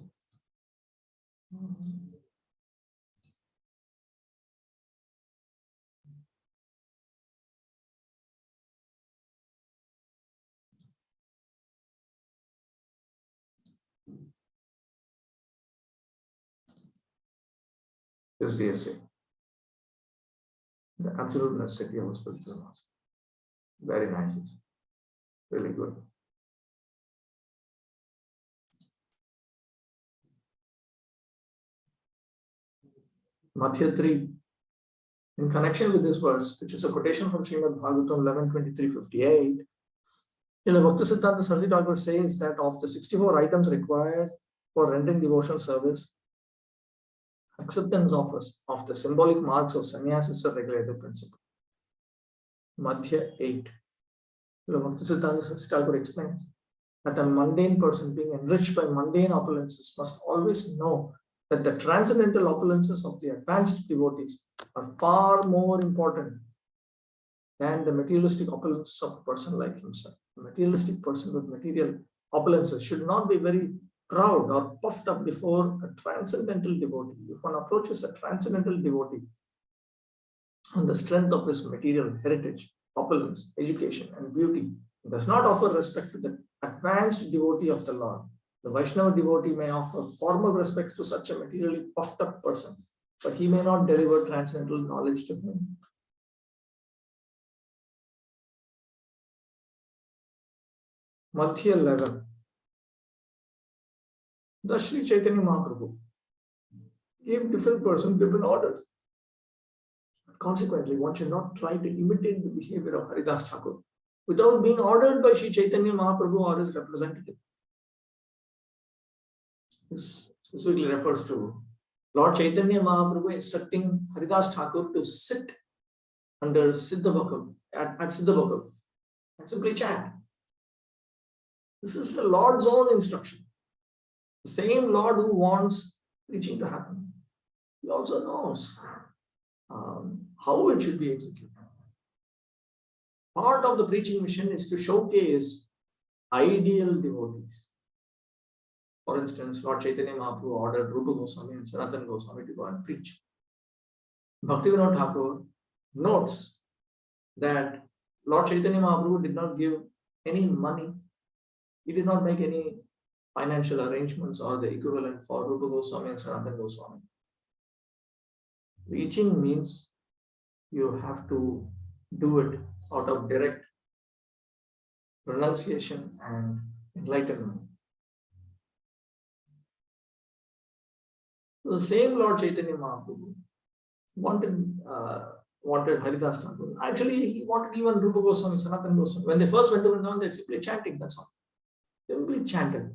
This is the essay. The absolute necessity of a spiritual master. Very nice. Really good. Madhya 3. In connection with this verse, which is a quotation from Srimad Bhagavatam 11.23.58, Bhaktisiddhanta Saraswati Thakur says that of the 64 items required for rendering devotional service, acceptance of the symbolic marks of sannyas is a regulated principle. Madhya 8. Bhaktisiddhanta Saraswati Thakur explains that a mundane person being enriched by mundane opulences must always know that the transcendental opulences of the advanced devotees are far more important than the materialistic opulence of a person like himself. A materialistic person with material opulences should not be very proud or puffed up before a transcendental devotee. If one approaches a transcendental devotee on the strength of his material heritage, opulence, education, and beauty, he does not offer respect to the advanced devotee of the Lord. The Vaishnava devotee may offer formal respects to such a materially puffed up person, but he may not deliver transcendental knowledge to him. Madhya 11. Thus Sri Chaitanya Mahaprabhu gave different persons different orders. Consequently, one should not try to imitate the behavior of Haridas Thakur without being ordered by Sri Chaitanya Mahaprabhu or his representative. This specifically refers to Lord Chaitanya Mahaprabhu instructing Haridas Thakur to sit under Siddhabhakam, at Siddhabhakam, and simply chant. This is the Lord's own instruction. The same Lord who wants preaching to happen. He also knows how it should be executed. Part of the preaching mission is to showcase ideal devotees. For instance, Lord Chaitanya Mahaprabhu ordered Rupa Goswami and Sanatana Goswami to go and preach. Bhaktivinoda Thakur notes that Lord Chaitanya Mahaprabhu did not give any money. He did not make any financial arrangements or the equivalent for Rupa Goswami and Sanatana Goswami. Preaching means you have to do it out of direct renunciation and enlightenment. So the same Lord Chaitanya Mahaprabhu wanted Haridas Thakur. Actually, he wanted even Rupa Goswami, Sanatana Goswami. When they first went to Vrindavan, they simply chanting, that's all. They simply chanted.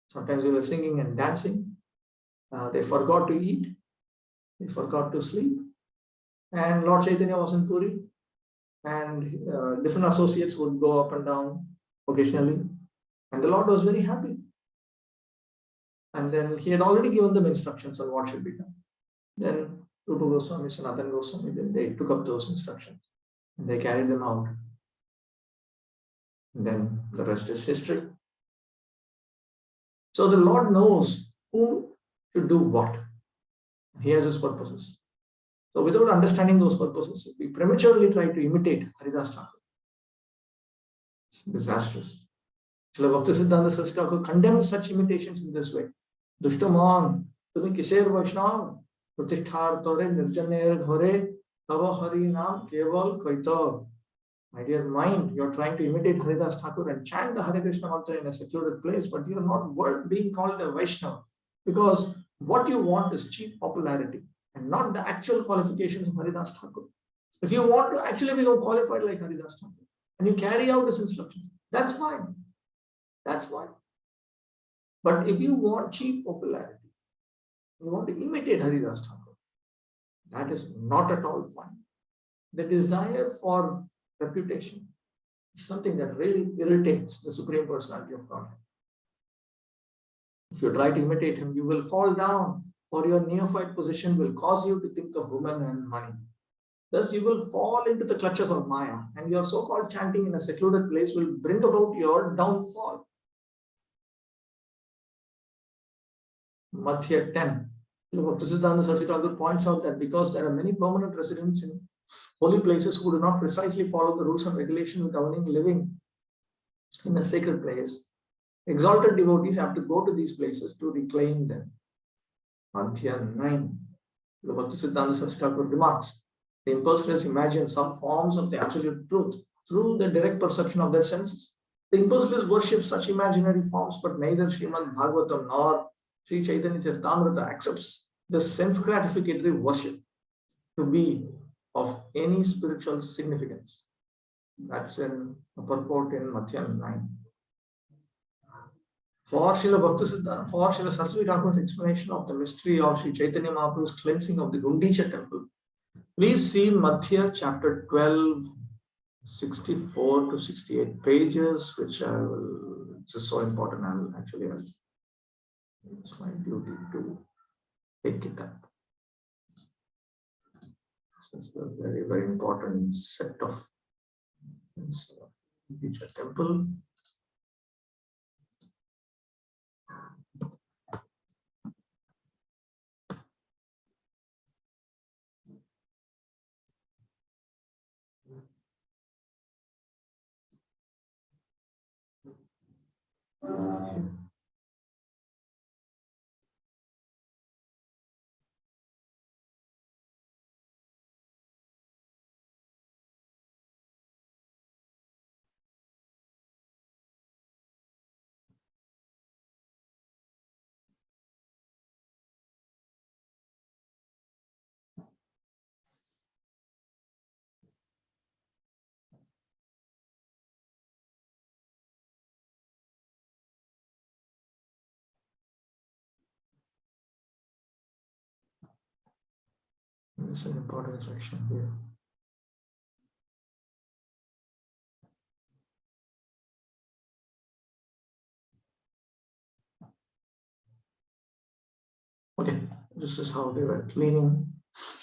Sometimes they were singing and dancing. They forgot to eat. They forgot to sleep. And Lord Chaitanya was in Puri. And different associates would go up and down occasionally. And the Lord was very happy. And then he had already given them instructions on what should be done. Then Rupa Goswami, Sanatana Goswami, then they took up those instructions. And they carried them out. And then the rest is history. So the Lord knows who should do what. He has his purposes. So without understanding those purposes, we prematurely try to imitate Haridas Thakur. It's disastrous. Srila Bhaktisiddhanta Saraswati Thakur condemns such imitations in this way. Dushtaman, tumi kiser Vaishnav, pratisthar tore nirjaner ghore, tava hari naam keval kaita. My dear mind, you are trying to imitate Haridas Thakur and chant the Hare Krishna mantra in a secluded place, but you are not worth being called a Vaishnava, because what you want is cheap popularity and not the actual qualifications of Haridas Thakur. If you want to actually become qualified like Haridas Thakur and you carry out his instructions, that's fine. That's fine. But if you want cheap popularity, you want to imitate Haridas Thakur, that is not at all fine. The desire for reputation is something that really irritates the Supreme Personality of God. If you try to imitate him, you will fall down, or your neophyte position will cause you to think of women and money. Thus, you will fall into the clutches of Maya, and your so-called chanting in a secluded place will bring about your downfall. Madhya 10. Bhaktisiddhanta Saraswati Thakur points out that because there are many permanent residents in holy places who do not precisely follow the rules and regulations governing living in a sacred place, exalted devotees have to go to these places to reclaim them. Madhya 9. The Bhaktisiddhanta Saraswati Thakur remarks, the impersonalists imagine some forms of the absolute truth through the direct perception of their senses. The impersonalists worship such imaginary forms, but neither Srimad Bhagavatam nor Sri Chaitanya Charitamrita accepts the sense gratificatory worship to be of any spiritual significance. That's in a purport in Madhya 9. For Srila Saraswati Thakur's explanation of the mystery of Sri Chaitanya Mahaprabhu's cleansing of the Gundicha temple, please see Madhya chapter 12, 64 to 68 pages, which it's so important. It's my duty to take it up. This is a very, very important set of each temple. This is an important section here. Okay, this is how they were cleaning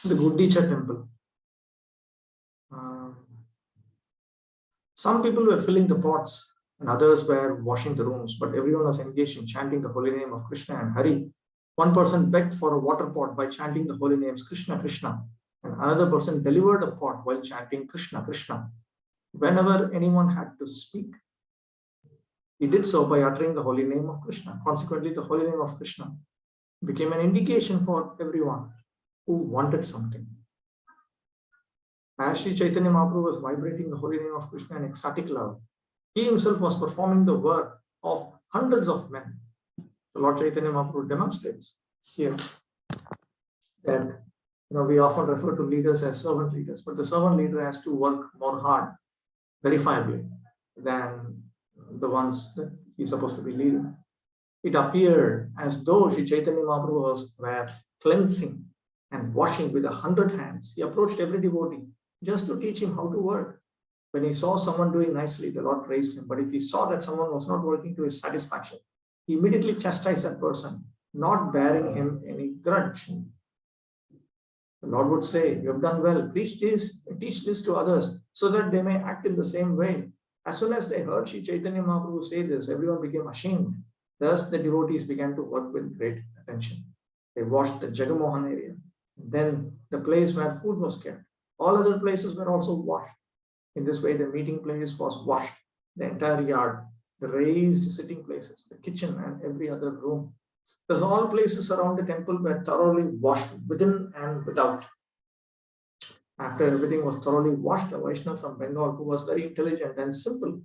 the Gundicha temple. Some people were filling the pots and others were washing the rooms, but everyone was engaged in chanting the holy name of Krishna and Hari. One person begged for a water pot by chanting the holy names Krishna, Krishna, and another person delivered a pot while chanting Krishna, Krishna. Whenever anyone had to speak, he did so by uttering the holy name of Krishna. Consequently, the holy name of Krishna became an indication for everyone who wanted something. As Sri Chaitanya Mahaprabhu was vibrating the holy name of Krishna in ecstatic love, he himself was performing the work of hundreds of men. The Lord Chaitanya Mahaprabhu demonstrates here that we often refer to leaders as servant leaders, but the servant leader has to work more hard, verifiably, than the ones that he's supposed to be leading. It appeared as though Sri Chaitanya Mahaprabhu were cleansing and washing with 100 hands. He approached every devotee just to teach him how to work. When he saw someone doing nicely, the Lord praised him. But if he saw that someone was not working to his satisfaction, he immediately chastised that person, not bearing him any grudge. The Lord would say, "You have done well. Teach this to others so that they may act in the same way." As soon as they heard Sri Chaitanya Mahaprabhu say this, everyone became ashamed. Thus, the devotees began to work with great attention. They washed the Jagamohan area. Then the place where food was kept. All other places were also washed. In this way, the meeting place was washed. The entire yard, the raised sitting places, the kitchen, and every other room. Thus, all places around the temple were thoroughly washed within and without. After everything was thoroughly washed, a Vaishnava from Bengal, who was very intelligent and simple,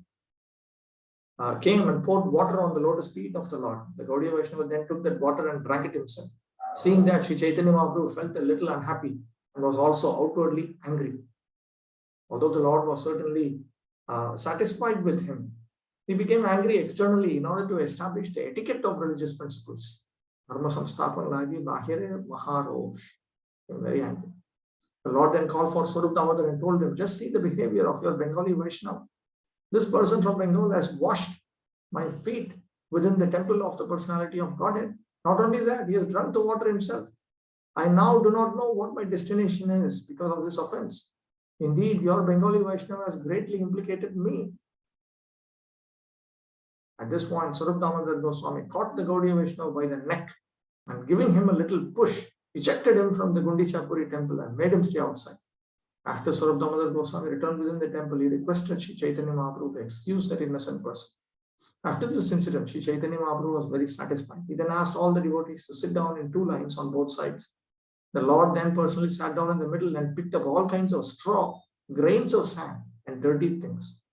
came and poured water on the lotus feet of the Lord. The Gaudiya Vaishnava then took that water and drank it himself. Seeing that, Sri Chaitanya Mahaprabhu felt a little unhappy and was also outwardly angry. Although the Lord was certainly satisfied with him, he became angry externally in order to establish the etiquette of religious principles. Dharma samsthapan lagi bahire maharosh. Very angry. The Lord then called for Swarup Damodar and told him, "Just see the behavior of your Bengali Vaishnava. This person from Bengal has washed my feet within the temple of the personality of Godhead. Not only that, he has drunk the water himself. I now do not know what my destination is because of this offense. Indeed, your Bengali Vaishnava has greatly implicated me." At this point, Swarup Damodar Goswami caught the Gaudiya Vaishnava by the neck and, giving him a little push, ejected him from the Gundicha Puri temple and made him stay outside. After Swarup Damodar Goswami returned within the temple, he requested Sri Chaitanya Mahaprabhu to excuse that innocent person. After this incident, Sri Chaitanya Mahaprabhu was very satisfied. He then asked all the devotees to sit down in 2 lines on both sides. The Lord then personally sat down in the middle and picked up all kinds of straw, grains of sand, and dirty things.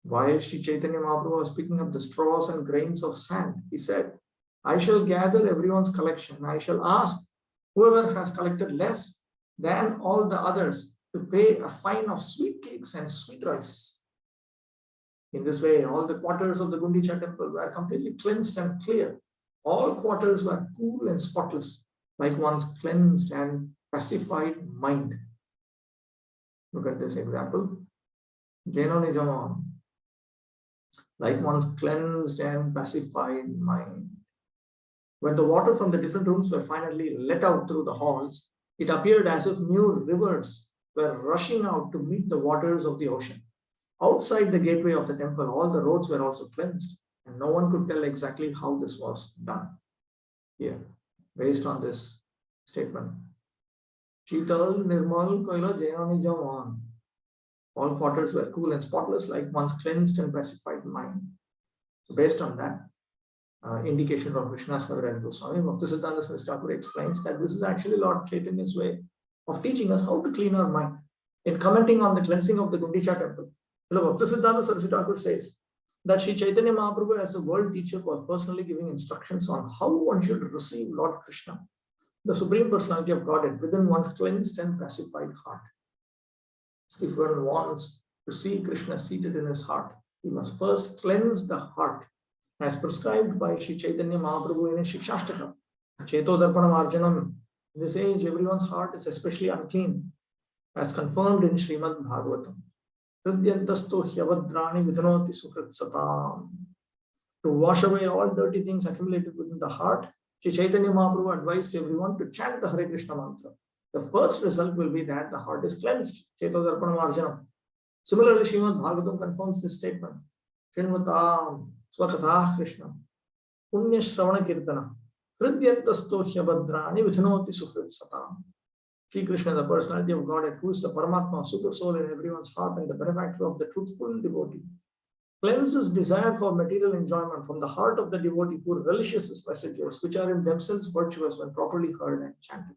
While Sri Chaitanya Mahaprabhu was picking up the straws and grains of sand, he said, "I shall gather everyone's collection. I shall ask whoever has collected less than all the others to pay a fine of sweet cakes and sweet rice." In this way, all the quarters of the Gundicha temple were completely cleansed and clear. All quarters were cool and spotless, like one's cleansed and pacified mind. Look at this example. Jeno Nijamon, like one's cleansed and pacified mind. When the water from the different rooms were finally let out through the halls, it appeared as if new rivers were rushing out to meet the waters of the ocean. Outside the gateway of the temple, all the roads were also cleansed, and no one could tell exactly how this was done. Here, based on this statement, Sheetal, Nirmal, Koila, Jayanani Jawan. All quarters were cool and spotless, like one's cleansed and pacified mind. So based on that indication from Krishna's Kaviraj Goswami, Bhaktisiddhanta Saraswati Thakur explains that this is actually Lord Chaitanya's way of teaching us how to clean our mind. In commenting on the cleansing of the Gundicha temple, Bhaktisiddhanta Saraswati Thakur says that Sri Chaitanya Mahaprabhu, as the world teacher, was personally giving instructions on how one should receive Lord Krishna, the Supreme Personality of Godhead, within one's cleansed and pacified heart. If one wants to see Krishna seated in his heart, he must first cleanse the heart, as prescribed by Sri Chaitanya Mahaprabhu in his Shikshastakam. Cheto Darpanam Arjanam. In this age, everyone's heart is especially unclean, as confirmed in Srimad Bhagavatam. Hridyantasto hyavadrani vidhanoti sukrit satam. To wash away all dirty things accumulated within the heart, Sri Chaitanya Mahaprabhu advised everyone to chant the Hare Krishna mantra. The first result will be that the heart is cleansed. Cheto Darpanam Arjanam. Similarly, Srimad Bhagavatam confirms this statement. Shinvatam Swakatha Krishna Punya Shravana Kirtana Hridyantasto Hyabhadrani Vithanoti Sukrit Satam. Sri Krishna, the personality of Godhead, who is the Paramatma, super soul in everyone's heart and the benefactor of the truthful devotee, cleanses desire for material enjoyment from the heart of the devotee who relishes his messages, which are in themselves virtuous when properly heard and chanted.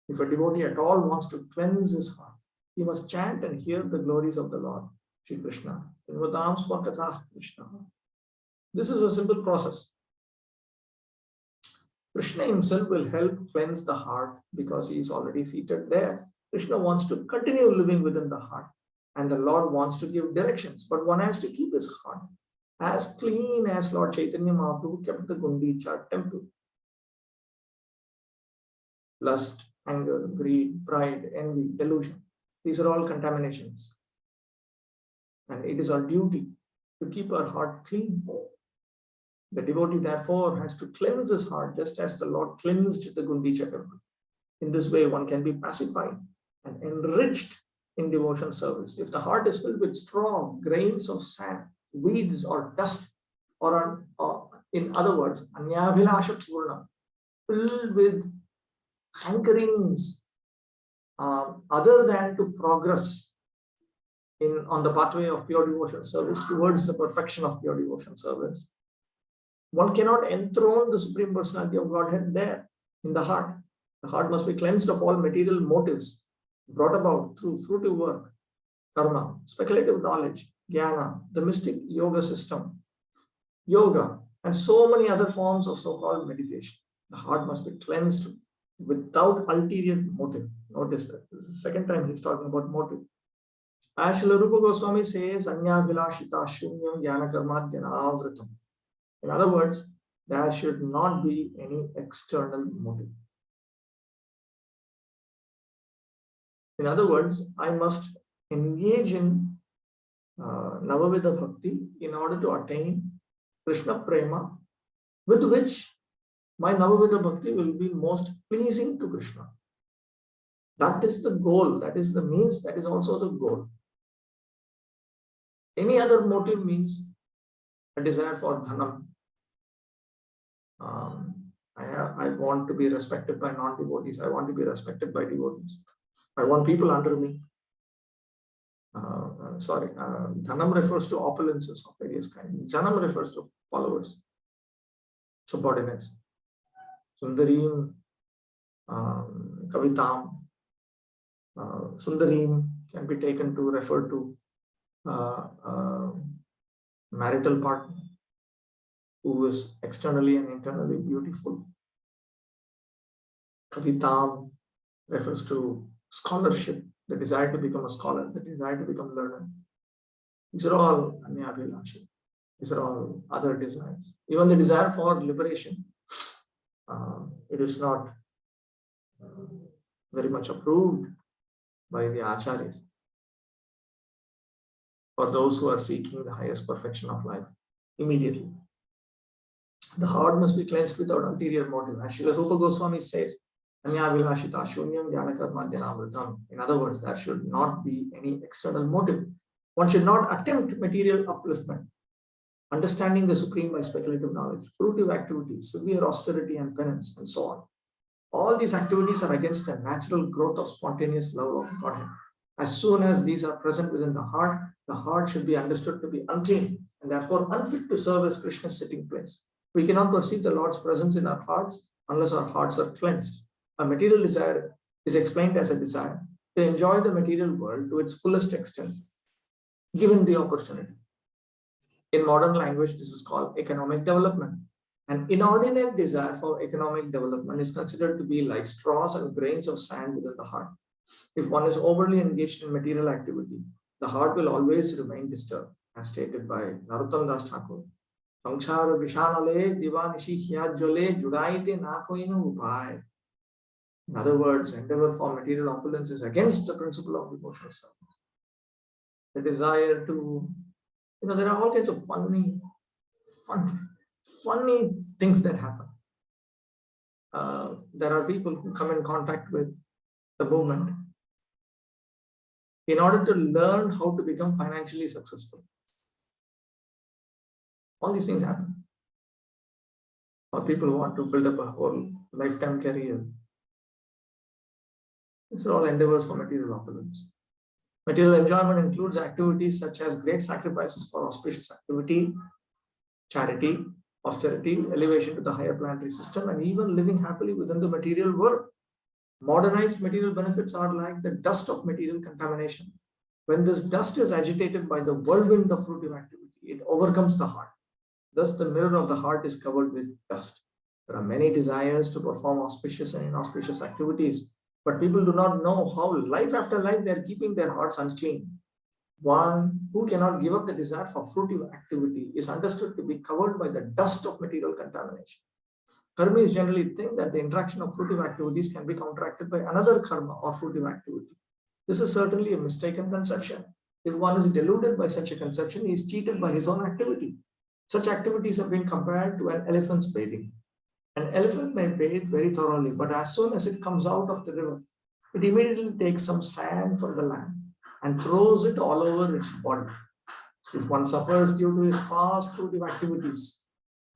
If a devotee at all wants to cleanse his heart, he must chant and hear the glories of the Lord, Sri Krishna. This is a simple process. Krishna himself will help cleanse the heart because he is already seated there. Krishna wants to continue living within the heart, and the Lord wants to give directions, but one has to keep his heart as clean as Lord Chaitanya Mahaprabhu kept the Gundicha temple. Lust, anger, greed, pride, envy, delusion. These are all contaminations. And it is our duty to keep our heart clean. The devotee, therefore, has to cleanse his heart just as the Lord cleansed the Gundicha temple. In this way, one can be pacified and enriched in devotion service. If the heart is filled with straw, grains of sand, weeds, or dust, or in other words, anyabhilasha purna, filled with hankerings other than to progress on the pathway of pure devotion service towards the perfection of pure devotion service, one cannot enthrone the Supreme Personality of Godhead there in the heart. The heart must be cleansed of all material motives brought about through fruitive work, karma, speculative knowledge, jnana, the mystic yoga system, yoga, and so many other forms of so-called meditation. The heart must be cleansed without ulterior motive. Notice that. This is the second time he's talking about motive. As Srila Rupa Goswami says, Anya Vilashita Shunyam Jnana Karmadhyana Avritam. In other words, there should not be any external motive. In other words, I must engage in Navavidha Bhakti in order to attain Krishna Prema, with which my Navavidha Bhakti will be most pleasing to Krishna. That is the goal, that is the means, that is also the goal. Any other motive means a desire for dhanam. I want to be respected by non-devotees. I want to be respected by devotees. I want people under me. Dhanam refers to opulences of various kinds. Janam refers to followers, subordinates. Sundarim, Kavitam. Sundarim can be taken to refer to marital partner who is externally and internally beautiful. Kavitam refers to scholarship, the desire to become a scholar, the desire to become learned. These are all anyabhilashi. These are all other desires. Even the desire for liberation, it is not very much approved by the acharyas for those who are seeking the highest perfection of life immediately. The heart must be cleansed without ulterior motive. As Srila Rupa Goswami says, Anyavilashita shunyam jnanakarmadhyanamritam. In other words, there should not be any external motive. One should not attempt material upliftment. Understanding the Supreme by speculative knowledge, fruitive activities, severe austerity and penance, and so on. All these activities are against the natural growth of spontaneous love of Godhead. As soon as these are present within the heart should be understood to be unclean and therefore unfit to serve as Krishna's sitting place. We cannot perceive the Lord's presence in our hearts unless our hearts are cleansed. A material desire is explained as a desire to enjoy the material world to its fullest extent, given the opportunity. In modern language, this is called economic development. An inordinate desire for economic development is considered to be like straws and grains of sand within the heart. If one is overly engaged in material activity, the heart will always remain disturbed, as stated by Narottam Das Thakur. Samsara vishanale divanishi hyajjale judaite nakoinu upai. In other words, endeavor for material opulence is against the principle of devotional service. The desire to, there are all kinds of funny things that happen. There are people who come in contact with the movement in order to learn how to become financially successful. All these things happen. Or people who want to build up a whole lifetime career. These are all endeavors for material opulence. Material enjoyment includes activities such as great sacrifices for auspicious activity, charity, austerity, elevation to the higher planetary system, and even living happily within the material world. Modernized material benefits are like the dust of material contamination. When this dust is agitated by the whirlwind of fruitive activity, it overcomes the heart. Thus, the mirror of the heart is covered with dust. There are many desires to perform auspicious and inauspicious activities, but people do not know how life after life they are keeping their hearts unclean. One who cannot give up the desire for fruitive activity is understood to be covered by the dust of material contamination. Karmis generally think that the interaction of fruitive activities can be counteracted by another karma or fruitive activity. This is certainly a mistaken conception. If one is deluded by such a conception, he is cheated by his own activity. Such activities have been compared to an elephant's bathing. An elephant may bathe very thoroughly, but as soon as it comes out of the river, it immediately takes some sand from the land and throws it all over its body. If one suffers due to his past fruitive activities,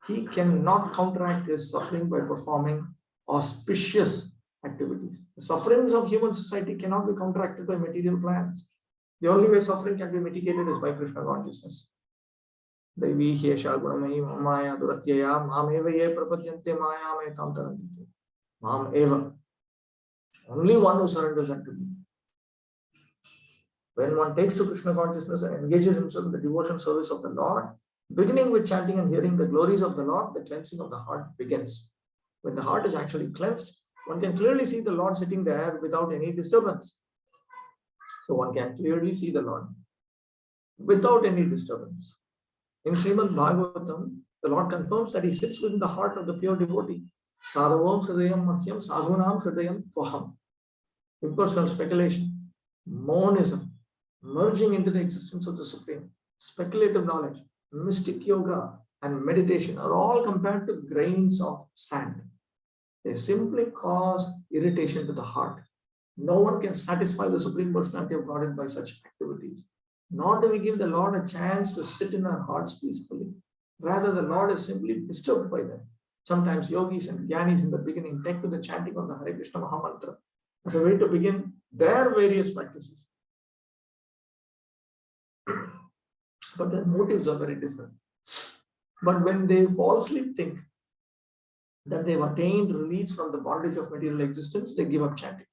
he cannot counteract his suffering by performing auspicious activities. The sufferings of human society cannot be counteracted by material plans. The only way suffering can be mitigated is by Krishna consciousness. Devi Hesha Gunamahi Maya Duratyaya Mam Eva Ye Prapadyante Maya Me Tamtarantite. Mam Eva. Only one who surrenders unto me. When one takes to Krishna consciousness and engages himself in the devotion service of the Lord, beginning with chanting and hearing the glories of the Lord, the cleansing of the heart begins. When the heart is actually cleansed, one can clearly see the Lord sitting there without any disturbance. So one can clearly see the Lord without any disturbance. In Srimad Bhagavatam, the Lord confirms that he sits within the heart of the pure devotee. Sadhavam hridayam mahyam sadhunam hridayam tvaham. Impersonal speculation, monism, merging into the existence of the Supreme, speculative knowledge, mystic yoga, and meditation are all compared to grains of sand. They simply cause irritation to the heart. No one can satisfy the Supreme Personality of Godhead by such activities. Nor do we give the Lord a chance to sit in our hearts peacefully. Rather, the Lord is simply disturbed by them. Sometimes yogis and jnanis in the beginning take to the chanting of the Hare Krishna Mahamantra as a way to begin their various practices. But their motives are very different. But when they falsely think that they've attained release from the bondage of material existence, they give up chanting.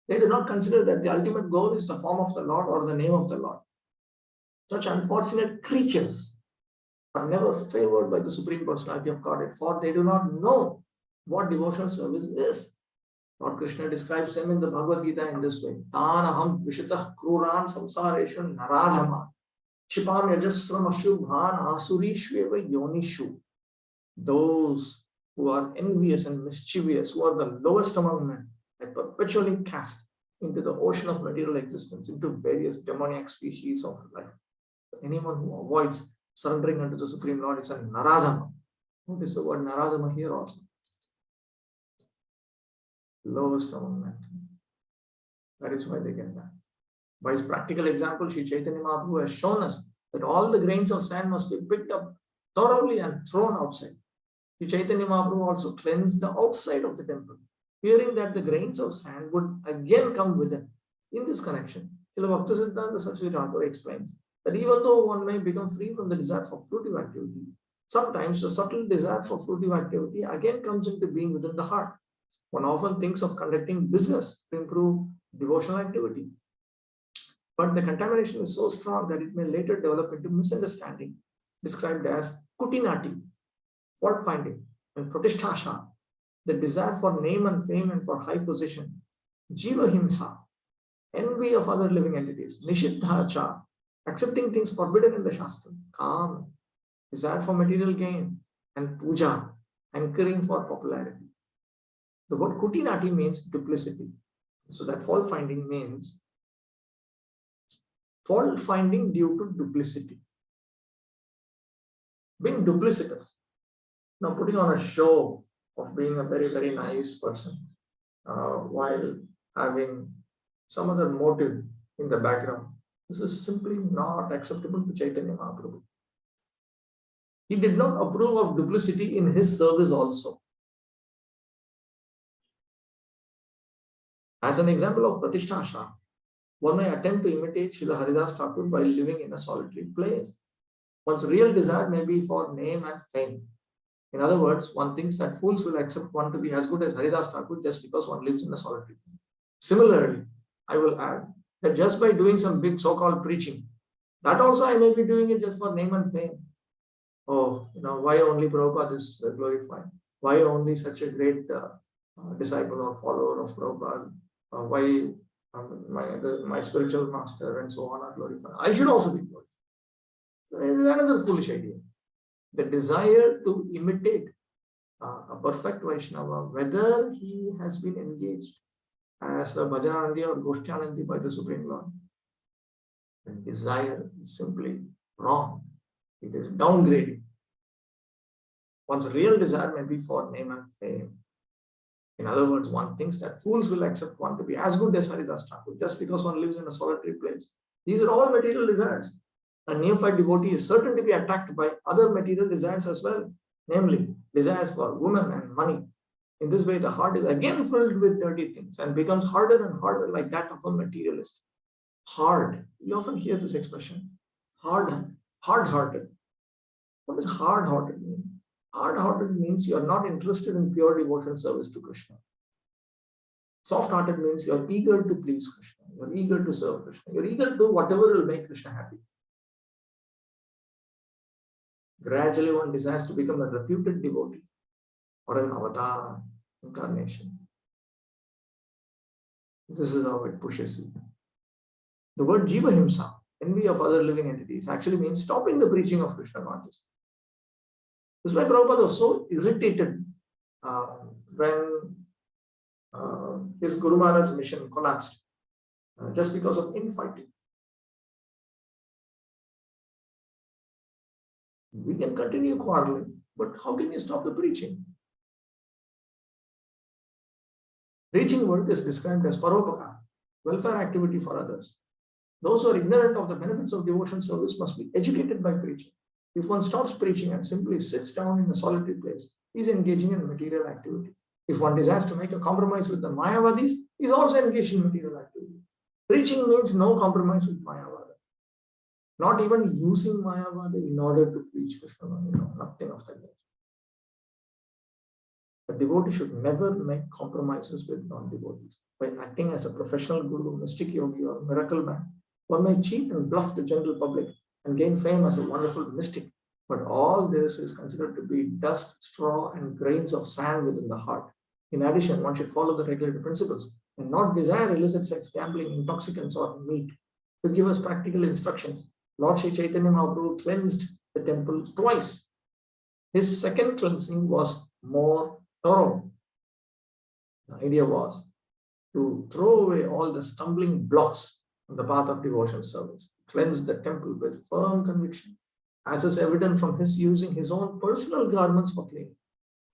They do not consider that the ultimate goal is the form of the Lord or the name of the Lord. Such unfortunate creatures are never favored by the Supreme Personality of Godhead, for they do not know what devotional service is. Lord Krishna describes them in the Bhagavad Gita in this way. Tanaham vishitah kruran samsareshu naradhama Shipam yajasram ashubhan asurishveva yonishu. Those who are envious and mischievous, who are the lowest among men, are perpetually cast into the ocean of material existence, into various demoniac species of life. Anyone who avoids surrendering unto the Supreme Lord is a Naradhama. Notice the word Naradhama here also. lowest among mankind. That is why they get that. By his practical example, Sri Chaitanya Mahaprabhu has shown us that all the grains of sand must be picked up thoroughly and thrown outside. Sri Chaitanya Mahaprabhu also cleansed the outside of the temple, fearing that the grains of sand would again come within. In this connection, Srila Bhaktisiddhanta Saraswati Thakur explains that even though one may become free from the desire for fruitive activity, sometimes the subtle desire for fruitive activity again comes into being within the heart. One often thinks of conducting business to improve devotional activity, but the contamination is so strong that it may later develop into misunderstanding, described as kutinati, fault finding, and pratisthasha, the desire for name and fame and for high position, jiva himsa, envy of other living entities, nishiddhacha, accepting things forbidden in the Shastra, calm, desire for material gain, and puja, hankering for popularity. The word kutinati means duplicity. So that fault finding means fault finding due to duplicity. Being duplicitous. Now putting on a show of being a very, very nice person while having some other motive in the background. This is simply not acceptable to Chaitanya Mahaprabhu. He did not approve of duplicity in his service also. As an example of pratisthasha, one may attempt to imitate Srila Haridas Thakur by living in a solitary place. One's real desire may be for name and fame. In other words, one thinks that fools will accept one to be as good as Haridas Thakur just because one lives in a solitary place. Similarly, I will add that just by doing some big so-called preaching, that also I may be doing it just for name and fame. Oh, why only Prabhupada is glorified? Why only such a great disciple or follower of Prabhupada? Why my spiritual master and so on are glorified? I should also be glorified. This is another foolish idea. The desire to imitate a perfect Vaishnava, whether he has been engaged as a Bhajananandi or Goshtyanandi by the Supreme Lord, the desire is simply wrong. It is downgrading. One's real desire may be for name and fame. In other words, one thinks that fools will accept one to be as good as Haridas Thakur just because one lives in a solitary place. These are all material desires. A neophyte devotee is certain to be attacked by other material desires as well, namely desires for women and money. In this way, the heart is again filled with dirty things and becomes harder and harder, like that of a materialist. Hard. You often hear this expression. Hard-hearted. What does hard-hearted mean? Hard-hearted means you are not interested in pure devotional service to Krishna. Soft-hearted means you are eager to please Krishna. You are eager to serve Krishna. You are eager to do whatever will make Krishna happy. Gradually, one desires to become a reputed devotee or an avatar incarnation. This is how it pushes you. The word jiva himsa, envy of other living entities, actually means stopping the preaching of Krishna consciousness. This is why Prabhupada was so irritated when his Guru Maharaj's mission collapsed just because of infighting. We can continue quarreling, but how can you stop the preaching? Preaching work is described as paropakara, welfare activity for others. Those who are ignorant of the benefits of devotion service must be educated by preaching. If one stops preaching and simply sits down in a solitary place, he is engaging in material activity. If one desires to make a compromise with the Mayavadis, he is also engaged in material activity. Preaching means no compromise with Mayavada. Not even using Mayavada in order to preach Krishna, nothing of that nature. A devotee should never make compromises with non-devotees. By acting as a professional guru, mystic yogi, or miracle man, one may cheat and bluff the general public and gain fame as a wonderful mystic. But all this is considered to be dust, straw, and grains of sand within the heart. In addition, one should follow the regulated principles and not desire illicit sex, gambling, intoxicants, or meat. To give us practical instructions, Lord Sri Chaitanya Mahaprabhu cleansed the temple twice. His second cleansing was more thorough. The idea was to throw away all the stumbling blocks on the path of devotional service, cleanse the temple with firm conviction, as is evident from his using his own personal garments for cleaning.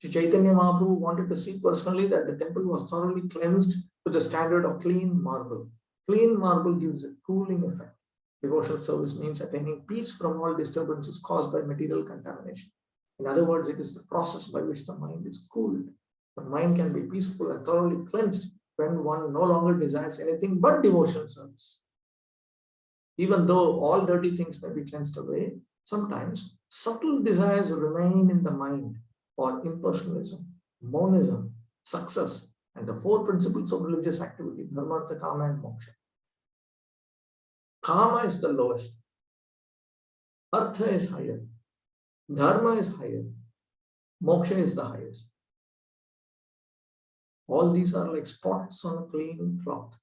Sri Chaitanya Mahaprabhu wanted to see personally that the temple was thoroughly cleansed to the standard of clean marble. Clean marble gives a cooling effect. Devotional service means attaining peace from all disturbances caused by material contamination. In other words, it is the process by which the mind is cooled. The mind can be peaceful and thoroughly cleansed when one no longer desires anything but devotional service. Even though all dirty things may be cleansed away, sometimes subtle desires remain in the mind for impersonalism, monism, success, and the four principles of religious activity, dharma, artha, kama, and moksha. Kama is the lowest, artha is higher, dharma is higher, moksha is the highest. All these are like spots on a clean cloth.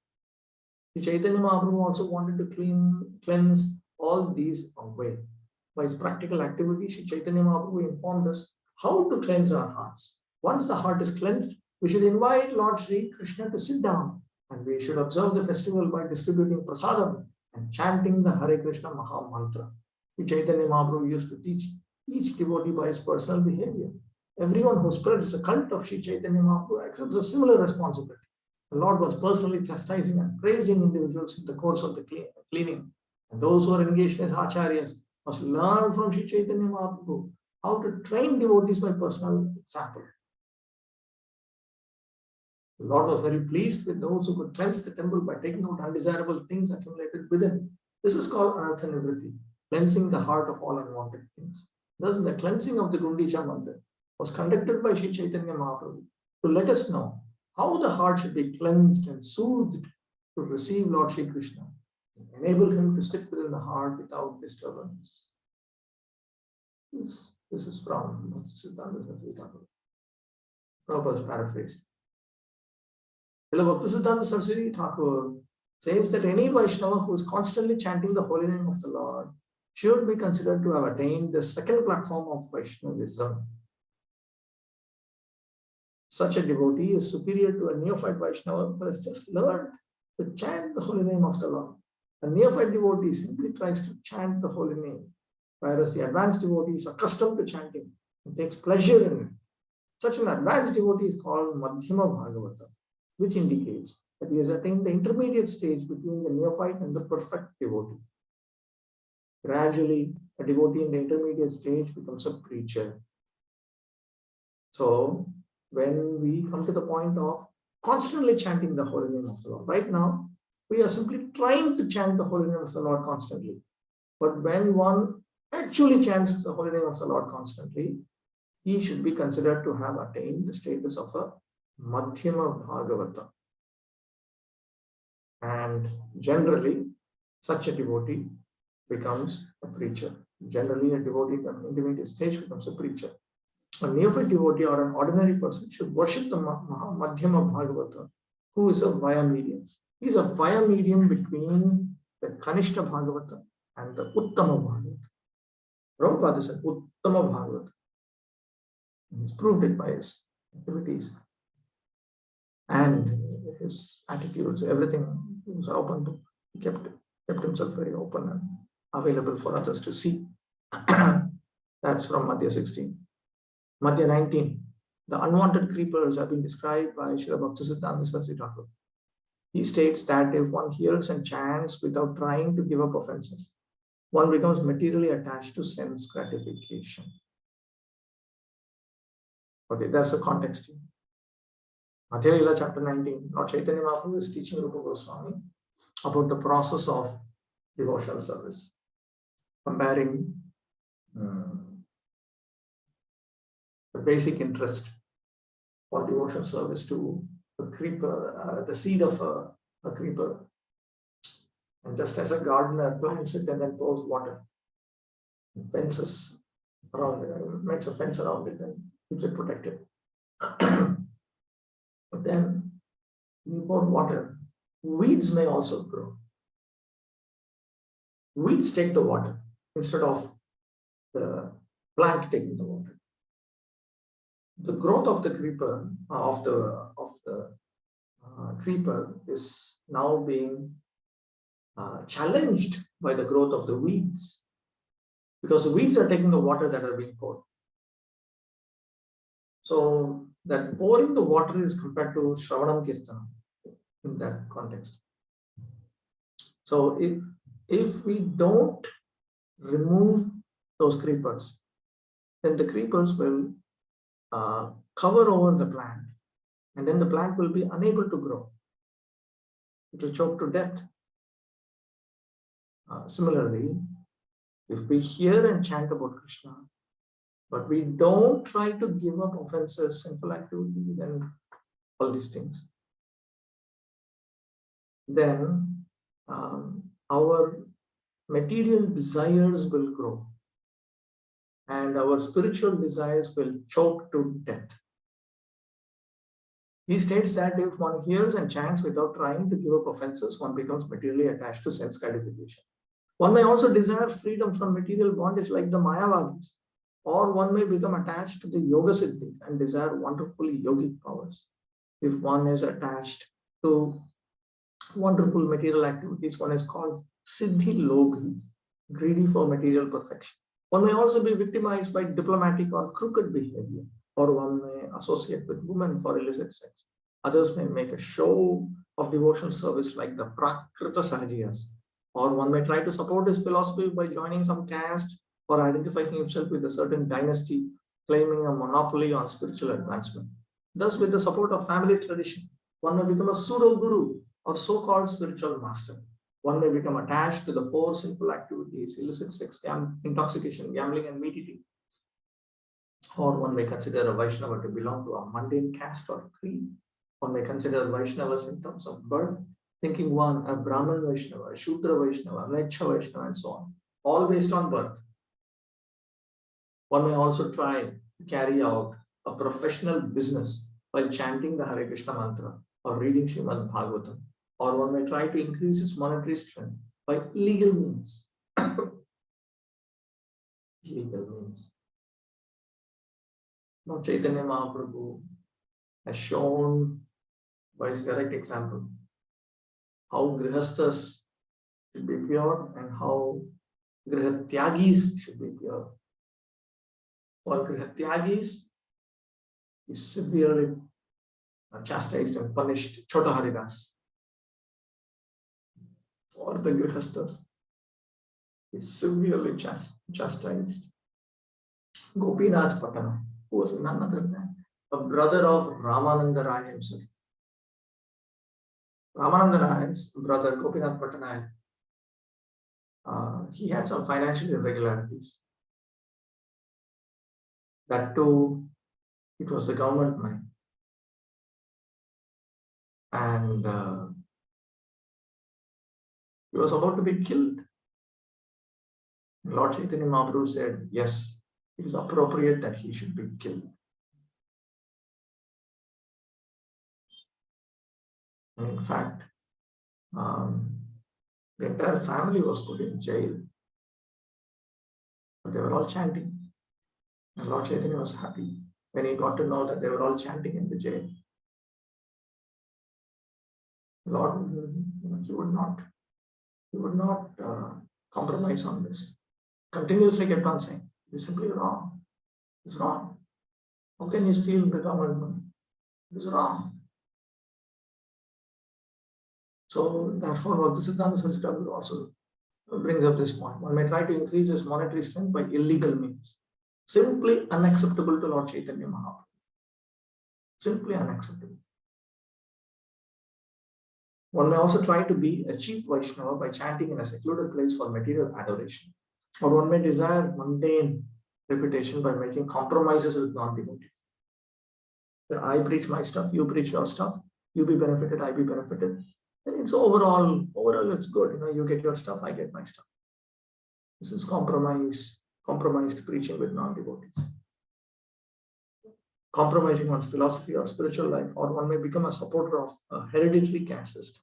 The Chaitanya Mahaprabhu also wanted to cleanse all these away. By his practical activity, Sri Chaitanya Mahaprabhu informed us how to cleanse our hearts. Once the heart is cleansed, we should invite Lord Sri Krishna to sit down, and we should observe the festival by distributing prasadam and chanting the Hare Krishna Maha Mantra. Sri Chaitanya Mahaprabhu used to teach each devotee by his personal behavior. Everyone who spreads the cult of Sri Chaitanya Mahaprabhu accepts a similar responsibility. The Lord was personally chastising and praising individuals in the course of the cleaning. And those who are engaged as acharyas must learn from Sri Chaitanya Mahaprabhu how to train devotees by personal example. The Lord was very pleased with those who could cleanse the temple by taking out undesirable things accumulated within. This is called anartha nivritti, cleansing the heart of all unwanted things. Thus, the cleansing of the Gundicha Mandir was conducted by Sri Chaitanya Mahaprabhu to let us know how the heart should be cleansed and soothed to receive Lord Sri Krishna and enable him to sit within the heart without disturbance. This is from Siddhanta Saraswati Thakur. Prabhupada's paraphrase. Bhaktisiddhanta Saraswati Thakur says that any Vaishnava who is constantly chanting the holy name of the Lord should be considered to have attained the second platform of Vaishnavism. Such a devotee is superior to a neophyte Vaishnava who has just learned to chant the holy name of the Lord. A neophyte devotee simply tries to chant the holy name, whereas the advanced devotee is accustomed to chanting and takes pleasure in it. Such an advanced devotee is called Madhyama Bhagavata, which indicates that he has attained the intermediate stage between the neophyte and the perfect devotee. Gradually, a devotee in the intermediate stage becomes a preacher. So, when we come to the point of constantly chanting the holy name of the Lord, right now, we are simply trying to chant the holy name of the Lord constantly. But when one actually chants the holy name of the Lord constantly, he should be considered to have attained the status of a Madhyama Bhagavata. And generally, such a devotee becomes a preacher. Generally, a devotee in the intermediate stage becomes a preacher. A neophyte devotee or an ordinary person should worship the Madhyama Bhagavata, who is a vaya medium. He is a vaya medium between the Kanishta Bhagavata and the Uttama Bhagavata. Prabhupada said Uttama Bhagavata. He's proved it by his activities and his attitudes. Everything he was open to. He kept himself very open and available for others to see. That's from Madhya 16. Madhya 19. The unwanted creepers have been described by Srila Bhaktisiddhanta Saraswati Thakur. He states that if one hears and chants without trying to give up offenses, one becomes materially attached to sense gratification. Okay, that's the context here. Madhya Lila chapter 19, Lord Chaitanya Mahaprabhu is teaching Rupa Goswami about the process of devotional service, comparing the basic interest for devotional service to a creeper, the seed of a creeper. And just as a gardener plants it and then pours water, and fences around it, makes a fence around it and keeps it protected. But then you pour water, weeds may also grow. Weeds take the water instead of the plant taking the water. The growth of the creeper, creeper is now being challenged by the growth of the weeds, because the weeds are taking the water that are being poured. So that pouring the water is compared to Shravanam Kirtanam in that context. So if we don't remove those creepers, then the creepers will cover over the plant, and then the plant will be unable to grow. It will choke to death. Similarly, if we hear and chant about Krishna, but we don't try to give up offenses, sinful activity, then all these things, then our material desires will grow and our spiritual desires will choke to death. He states that if one hears and chants without trying to give up offenses, one becomes materially attached to sense gratification. One may also desire freedom from material bondage like the Mayavadis, or one may become attached to the Yoga Siddhi and desire wonderful yogic powers. If one is attached to wonderful material activities, one is called Siddhi Lobhi, greedy for material perfection. One may also be victimized by diplomatic or crooked behavior, or one may associate with women for illicit sex. Others may make a show of devotional service like the Prakrita Sahajiyas, or one may try to support his philosophy by joining some caste or identifying himself with a certain dynasty, claiming a monopoly on spiritual advancement. Thus, with the support of family tradition, one may become a pseudo-guru or so-called spiritual master. One may become attached to the four sinful activities, illicit sex, intoxication, gambling, and meat eating. Or one may consider a Vaishnava to belong to a mundane caste or creed. One may consider Vaishnavas in terms of birth, thinking one a Brahman Vaishnava, a Shudra Vaishnava, a Mleccha Vaishnava, and so on, all based on birth. One may also try to carry out a professional business while chanting the Hare Krishna mantra or reading Srimad Bhagavatam, or one may try to increase its monetary strength by illegal means. Illegal means. Now, Chaitanya Mahaprabhu has shown by his direct example how grihasthas should be pure and how grihatyagis should be pure. For grihatyagis is severely chastised and punished, Chota Haridas. For the grihasthas is severely chastised. Gopinath Patana, who was none other than a brother of Ramananda Rai himself. Ramananda Rai's brother, Gopinath Patanaik, he had some financial irregularities. That too, it was the government money. And he was about to be killed. Lord Chaitanya Mahaprabhu said, yes, it is appropriate that he should be killed. And in fact, the entire family was put in jail. But they were all chanting. And Lord Chaitanya was happy when he got to know that they were all chanting in the jail. Lord, he would not compromise on this. Continuously kept on saying, it is simply wrong. It's wrong. How can you steal the government money? It is wrong. So therefore, Bhaktisiddhanta Saraswati Thakur also brings up this point. One may try to increase his monetary strength by illegal means. Simply unacceptable to Lord Chaitanya Mahaprabhu. Simply unacceptable. One may also try to be a cheap Vaishnava by chanting in a secluded place for material adoration. Or one may desire mundane reputation by making compromises with non-devotees. I preach my stuff, you preach your stuff, you be benefited, I be benefited. And it's overall it's good. You get your stuff, I get my stuff. This is compromised preaching with non-devotees. Compromising one's philosophy or spiritual life, or one may become a supporter of a hereditary caste system.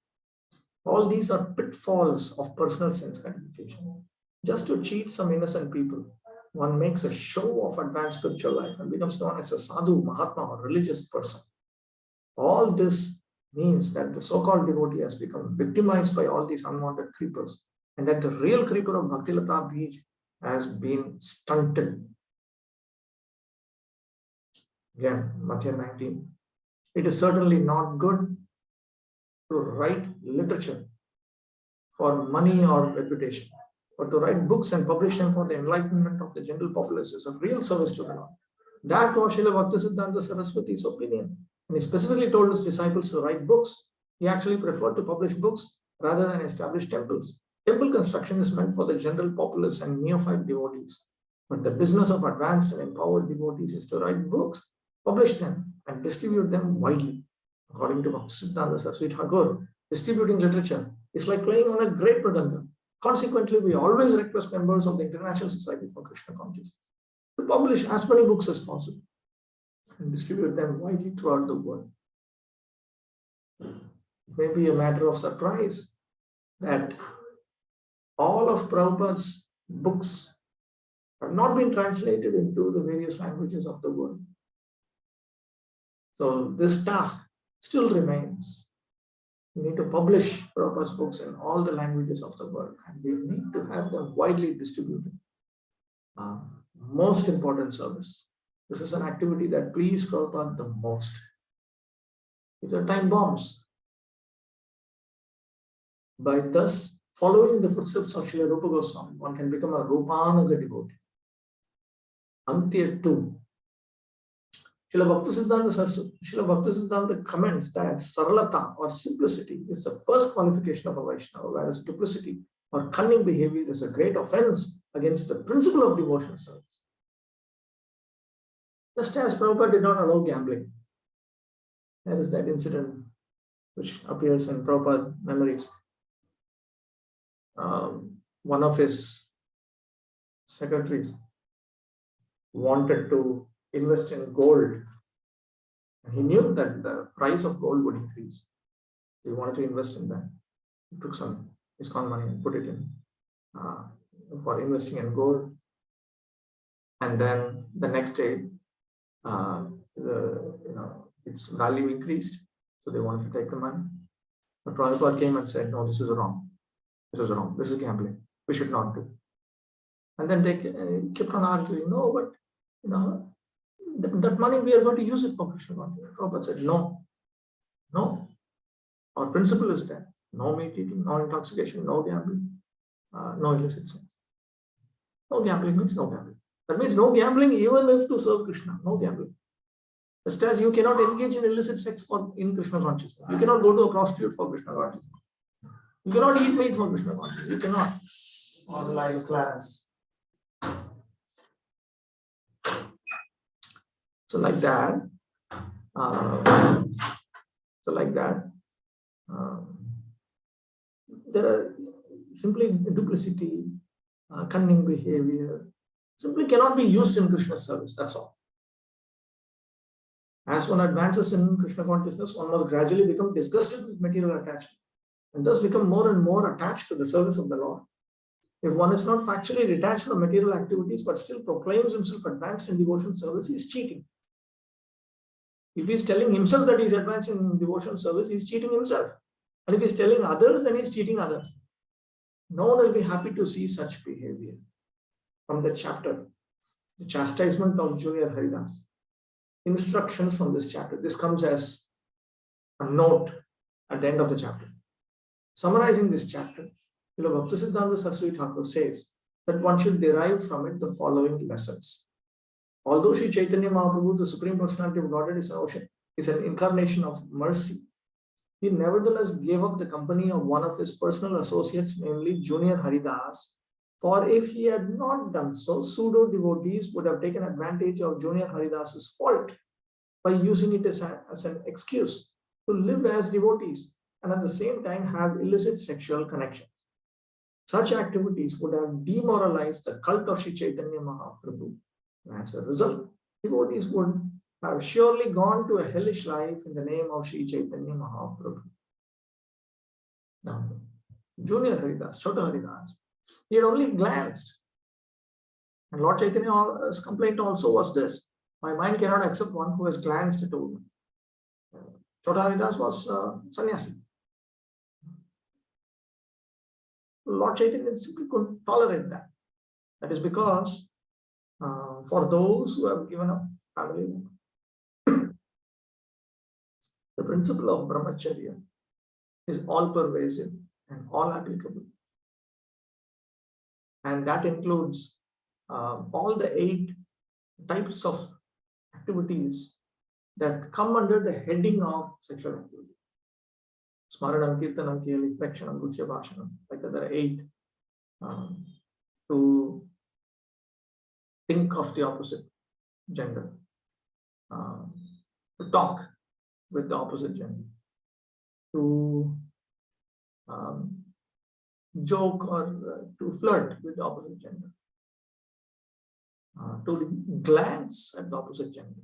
All these are pitfalls of personal sense gratification. Just to cheat some innocent people, one makes a show of advanced spiritual life and becomes known as a sadhu, mahatma, or religious person. All this means that the so-called devotee has become victimized by all these unwanted creepers, and that the real creeper of Bhaktilata Bij has been stunted. Again, Madhya 19. It is certainly not good to write literature for money or reputation, but to write books and publish them for the enlightenment of the general populace is a real service to the Lord. That was Srila Bhaktisiddhanta Saraswati's opinion. And he specifically told his disciples to write books. He actually preferred to publish books rather than establish temples. Temple construction is meant for the general populace and neophyte devotees. But the business of advanced and empowered devotees is to write books, publish them, and distribute them widely. According to Bhaktisiddhanta Saraswati Thakur, distributing literature is like playing on a great mridanga. Consequently, we always request members of the International Society for Krishna Consciousness to publish as many books as possible and distribute them widely throughout the world. It may be a matter of surprise that all of Prabhupada's books have not been translated into the various languages of the world. So this task still remains. We need to publish Prabhupada's books in all the languages of the world, and we need to have them widely distributed. Most important service. This is an activity that pleases Prabhupada the most. These are time bombs. By thus following the footsteps of Srila Rupa Goswami, one can become a Rupanuga devotee. Antya 2. Srila Bhaktisiddhanta comments that Saralata or simplicity is the first qualification of a Vaishnava, whereas duplicity or cunning behavior is a great offense against the principle of devotional service. Just as Prabhupada did not allow gambling. There is that incident which appears in Prabhupada memories. One of his secretaries wanted to invest in gold. He knew that the price of gold would increase. He wanted to invest in that. He took some ISKCON money and put it in for investing in gold. And then the next day, its value increased. So they wanted to take the money. But Prabhupada came and said, no, this is wrong. This is wrong. This is gambling. We should not do. And then they kept on arguing, no, but that money we are going to use it for Krishna consciousness. Prabhupada said, no. Our principle is that no meat eating, no intoxication, no gambling, no illicit sex. No gambling means no gambling. That means no gambling even if to serve Krishna, no gambling. Just as you cannot engage in illicit sex in Krishna consciousness. You cannot go to a prostitute for Krishna consciousness. You cannot eat meat for Krishna consciousness. You cannot. Online class. So like that, there are simply duplicity, cunning behavior, simply cannot be used in Krishna service, that's all. As one advances in Krishna consciousness, one must gradually become disgusted with material attachment and thus become more and more attached to the service of the Lord. If one is not factually detached from material activities but still proclaims himself advanced in devotion service, he is cheating. If he is telling himself that he is advanced in devotion service, he is cheating himself. And if he is telling others, then he is cheating others. No one will be happy to see such behavior. From the chapter, the chastisement of Junior Haridas, instructions from this chapter. This comes as a note at the end of the chapter. Summarizing this chapter, Bhaktisiddhanta Saraswati Thakur says that one should derive from it the following lessons. Although Sri Chaitanya Mahaprabhu, the Supreme Personality of Godhead, is an incarnation of mercy, he nevertheless gave up the company of one of his personal associates, namely Junior Haridas, for if he had not done so, pseudo-devotees would have taken advantage of Junior Haridas's fault by using it as an excuse to live as devotees and at the same time have illicit sexual connections. Such activities would have demoralized the cult of Sri Chaitanya Mahaprabhu. As a result, devotees would have surely gone to a hellish life in the name of Sri Chaitanya Mahaprabhu. Now, Junior Haridas, Chota Haridas, he had only glanced. And Lord Chaitanya's complaint also was this: my mind cannot accept one who has glanced at a woman. Chota Haridas was sannyasi. Lord Chaitanya simply couldn't tolerate that. That is because for those who have given up family, The principle of brahmacharya is all pervasive and all applicable. And that includes all the 8 types of activities that come under the heading of sexual activity. Smaranam, Kirtanam, Keli, Prakshanam, Guchya, Bhashanam. Like there are 8 to think of the opposite gender, to talk with the opposite gender, to joke or to flirt with the opposite gender, to glance at the opposite gender,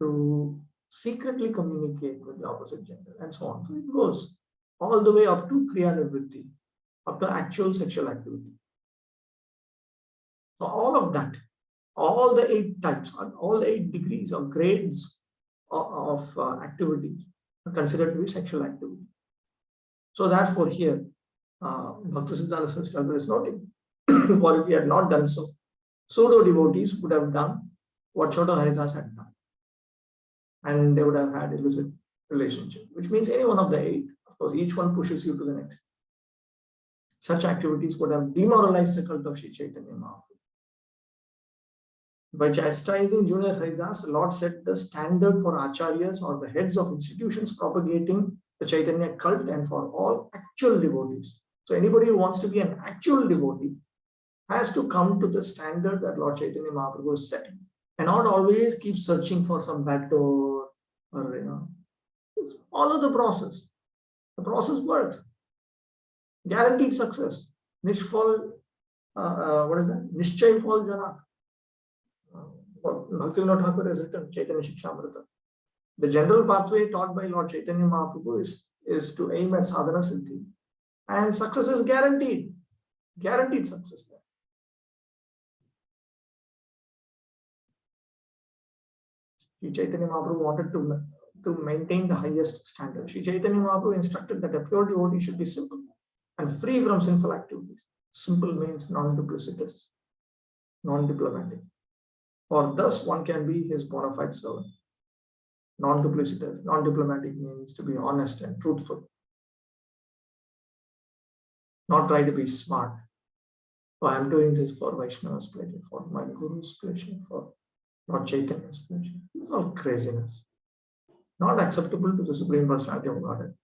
to secretly communicate with the opposite gender, and so on. So it goes all the way up to Kriya Nivritti, up to actual sexual activity. So all of that, all the 8 types, all the 8 degrees or grades of activities are considered to be sexual activity. So therefore here, Bhaktisiddhanta Saraswati Thakur is noting, for if he had not done so, pseudo devotees would have done what Chota Haridas had done, and they would have had illicit relationship, which means any one of the 8. Of course, each one pushes you to the next. Such activities would have demoralized the cult of Sri Chaitanya Mahaprabhu. By chastising Junior Haridas, the Lord set the standard for acharyas or the heads of institutions propagating the Chaitanya cult and for all actual devotees. So anybody who wants to be an actual devotee has to come to the standard that Lord Chaitanya Mahaprabhu has set, and not always keep searching for some backdoor or just follow the process. The process works. Guaranteed success. Nishfal, what is that? Nischay Fal Janak. Bhaktivinoda Thakur has written Chaitanya Shikshamrita. The general pathway taught by Lord Chaitanya Mahaprabhu is to aim at sadhana siddhi, and success is guaranteed. Guaranteed success there. Sri Chaitanya Mahaprabhu wanted to maintain the highest standard. Sri Chaitanya Mahaprabhu instructed that a pure devotee should be simple and free from sinful activities. Simple means non-duplicitous, non-diplomatic. For thus one can be his bona fide servant. Non-duplicitous, non-diplomatic means to be honest and truthful. Not try to be smart. Oh, I'm doing this for Vaishnava's pleasure, for my Guru's pleasure, for Lord Chaitanya's pleasure. It's all craziness. Not acceptable to the Supreme Personality of Godhead.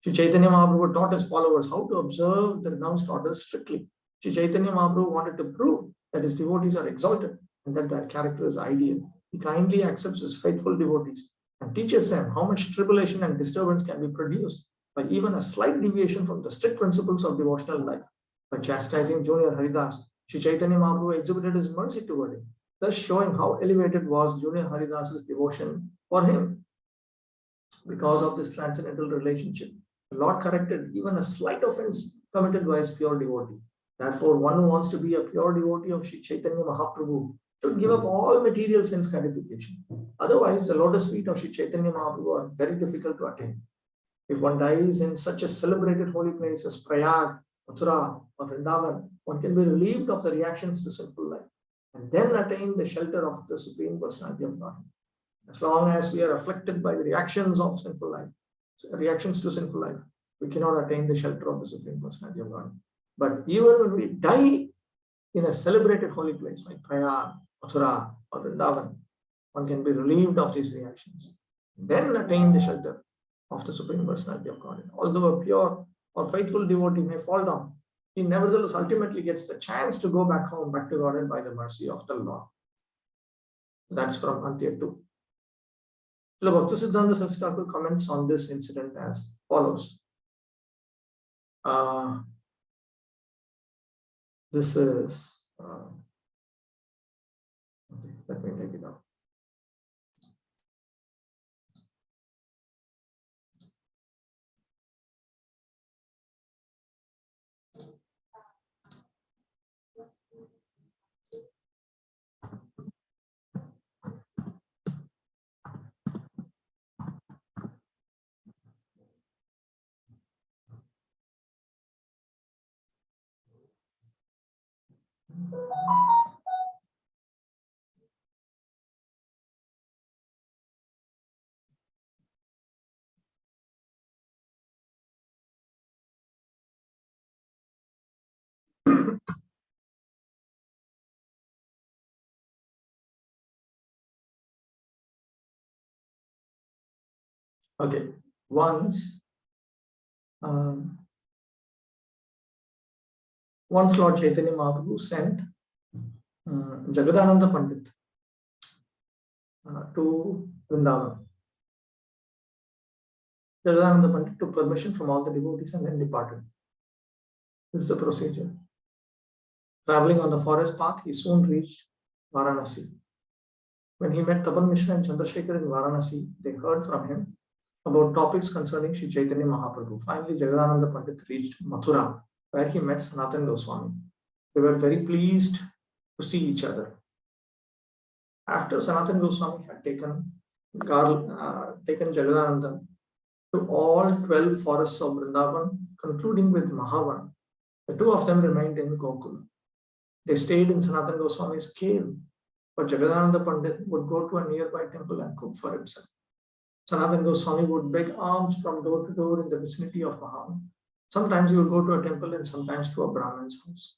Sri Chaitanya Mahaprabhu taught his followers how to observe the renounced orders strictly. Sri Chaitanya Mahaprabhu wanted to prove that his devotees are exalted and that their character is ideal. He kindly accepts his faithful devotees and teaches them how much tribulation and disturbance can be produced by even a slight deviation from the strict principles of devotional life. By chastising Junior Haridas, Sri Chaitanya Mahaprabhu exhibited his mercy toward him, thus showing how elevated was Junior Haridas's devotion for him. Because of this transcendental relationship, the Lord corrected even a slight offense committed by his pure devotee. Therefore, one who wants to be a pure devotee of Sri Chaitanya Mahaprabhu should give up all material sense gratification. Otherwise, the lotus feet of Sri Chaitanya Mahaprabhu are very difficult to attain. If one dies in such a celebrated holy place as Prayag, Mathura, or Vrindavan, one can be relieved of the reactions to sinful life and then attain the shelter of the Supreme Personality of Godhead. As long as we are afflicted by the reactions of sinful life, reactions to sinful life, we cannot attain the shelter of the Supreme Personality of Godhead. But even when we die in a celebrated holy place like Prayag, Mathura, or Vrindavan, one can be relieved of these reactions, then attain the shelter of the Supreme Personality of Godhead. Although a pure or faithful devotee may fall down, he nevertheless ultimately gets the chance to go back home, back to Godhead by the mercy of the Lord. That's from Antya 2. So Bhaktisiddhanta Saraswati Thakur comments on this incident as follows. This is, okay, let me take it out. Okay, once Lord Chaitanya Mahaprabhu sent Jagadananda Pandit to Vrindavan. Jagadananda Pandit took permission from all the devotees and then departed. This is the procedure. Traveling on the forest path, he soon reached Varanasi. When he met Tapan Mishra and Chandrasekhar in Varanasi, they heard from him about topics concerning Sri Chaitanya Mahaprabhu. Finally, Jagadananda Pandit reached Mathura, where he met Sanatana Goswami. They were very pleased to see each other. After Sanatana Goswami had taken Jagadananda to all 12 forests of Vrindavan, concluding with Mahavan, the two of them remained in Gokul. They stayed in Sanatana Goswami's cave, but Jagadananda Pandit would go to a nearby temple and cook for himself. Sanatana Goswami would beg alms from door to door in the vicinity of Mahavan. Sometimes he would go to a temple and sometimes to a Brahmin's house.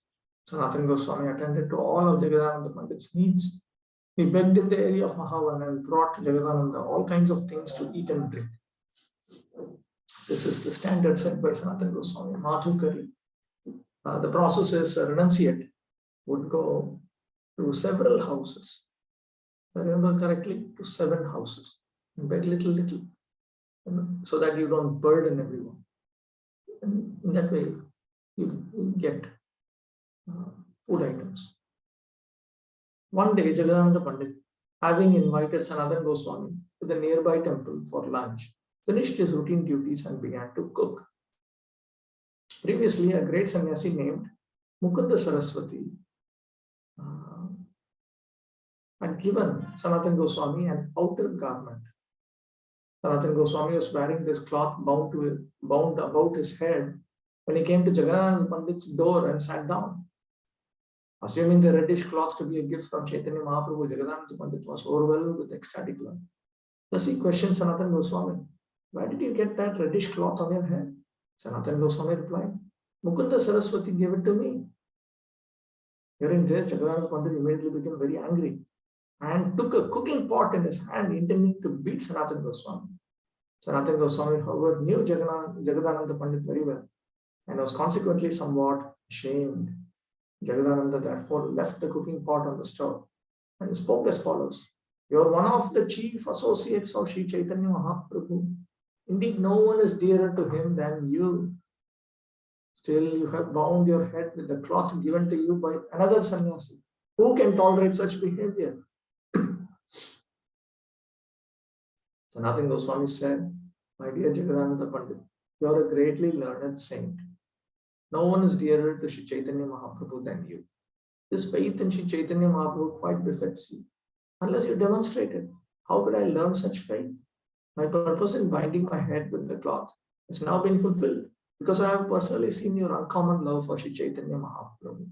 Sanatana Goswami attended to all of Jagadananda Pandit's needs. He begged in the area of Mahavan and brought Jagadananda all kinds of things to eat and drink. This is the standard set by Sanatana Goswami, Madhukari. The process is a renunciate would go to several houses. If I remember correctly, to 7 houses. And beg little, so that you don't burden everyone. And in that way, you get food items. One day, Jagadananda Pandit, having invited Sanatana Goswami to the nearby temple for lunch, finished his routine duties and began to cook. Previously, a great sannyasi named Mukunda Saraswati had given Sanatana Goswami an outer garment. Sanatana Goswami was wearing this cloth bound about his head when he came to Jagadananda Pandit's door and sat down. Assuming the reddish cloth to be a gift from Chaitanya Mahaprabhu, Jagadananda Pandit was overwhelmed with ecstatic love. Thus he questioned Sanatana Goswami, "Why did you get that reddish cloth on your head?" Sanatana Goswami replied, "Mukunda Saraswati gave it to me." Hearing this, Jagadananda Pandit immediately became very angry and took a cooking pot in his hand, intending to beat Sanatana Goswami. Sanatana Goswami, however, knew Jagadananda Pandit very well and was consequently somewhat ashamed. Jagadananda therefore left the cooking pot on the stove and spoke as follows: "You are one of the chief associates of Sri Chaitanya Mahaprabhu. Indeed, no one is dearer to him than you. Still, you have bound your head with the cloth given to you by another sannyasi. Who can tolerate such behavior?" Sanatana Goswami said, "My dear Jagadananda Pandit, you are a greatly learned saint. No one is dearer to Sri Chaitanya Mahaprabhu than you. This faith in Sri Chaitanya Mahaprabhu quite befits you. Unless you demonstrate it, how could I learn such faith? My purpose in binding my head with the cloth has now been fulfilled because I have personally seen your uncommon love for Sri Chaitanya Mahaprabhu.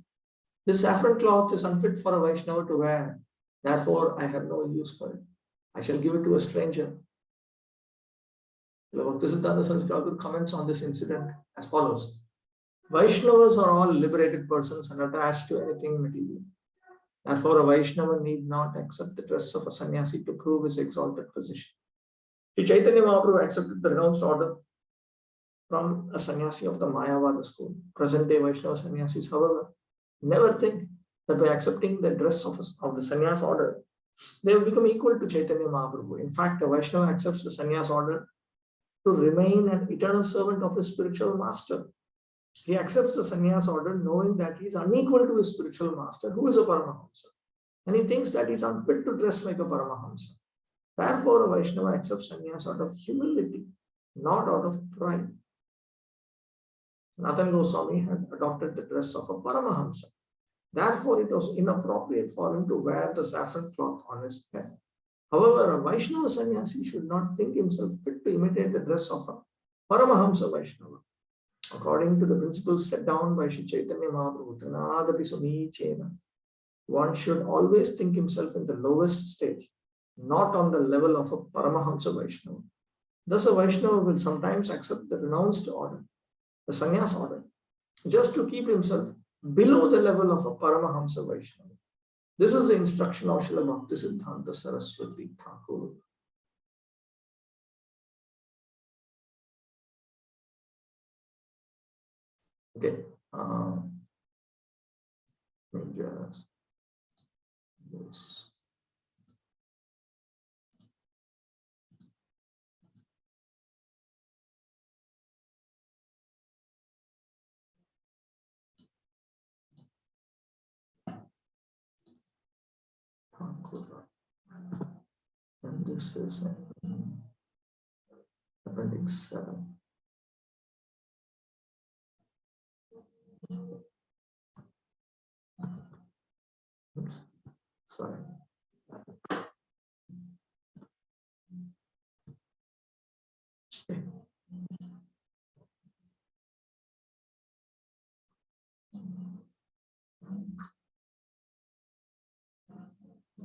This saffron cloth is unfit for a Vaishnava to wear. Therefore, I have no use for it. I shall give it to a stranger." Bhaktisiddhanta Saraswati Thakur comments on this incident as follows: Vaishnavas are all liberated persons unattached to anything material. Therefore, a Vaishnava need not accept the dress of a sannyasi to prove his exalted position. Sri Chaitanya Mahaprabhu accepted the renounced order from a sannyasi of the Mayavada school. Present-day Vaishnava sannyasis, however, never think that by accepting the dress of the sannyas order, they have become equal to Chaitanya Mahaprabhu. In fact, a Vaishnava accepts the sannyas order to remain an eternal servant of his spiritual master. He accepts the sannyas order knowing that he is unequal to his spiritual master, who is a Paramahamsa, and he thinks that he is unfit to dress like a Paramahamsa. Therefore, a Vaishnava accepts sannyas out of humility, not out of pride. Sanatana Goswami had adopted the dress of a Paramahamsa. Therefore, it was inappropriate for him to wear the saffron cloth on his head. However, a Vaishnava sannyasi should not think himself fit to imitate the dress of a Paramahamsa Vaishnava. According to the principles set down by Sri Chaitanya Mahaprabhu, one should always think himself in the lowest stage, not on the level of a Paramahamsa Vaishnava. Thus, a Vaishnava will sometimes accept the renounced order, the sannyas order, just to keep himself below the level of a Paramahamsa Vaishnava. This is the instruction of Srila Bhaktisiddhanta Saraswati Thakur. Okay. Just this. And this is appendix 7. Oops, sorry.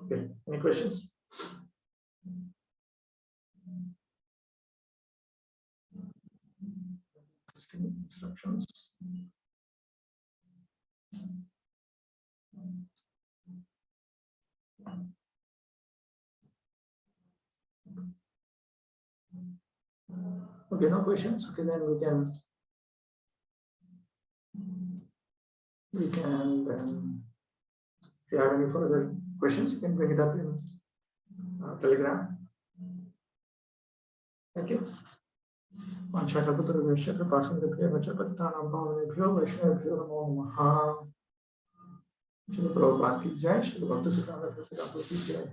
Okay, any questions? Instructions. Okay, no questions. Okay, then we can if you have any further questions, you can bring it up in Telegram. Thank you. Vanchakapatravesha Prasandabhya Vachapatanam Bhavanebhyo Vaishnavabhyo Namo Namaha. Shri Prabhupada ki jai, Shri Bhaktisiddhanta Saraswati ki jai.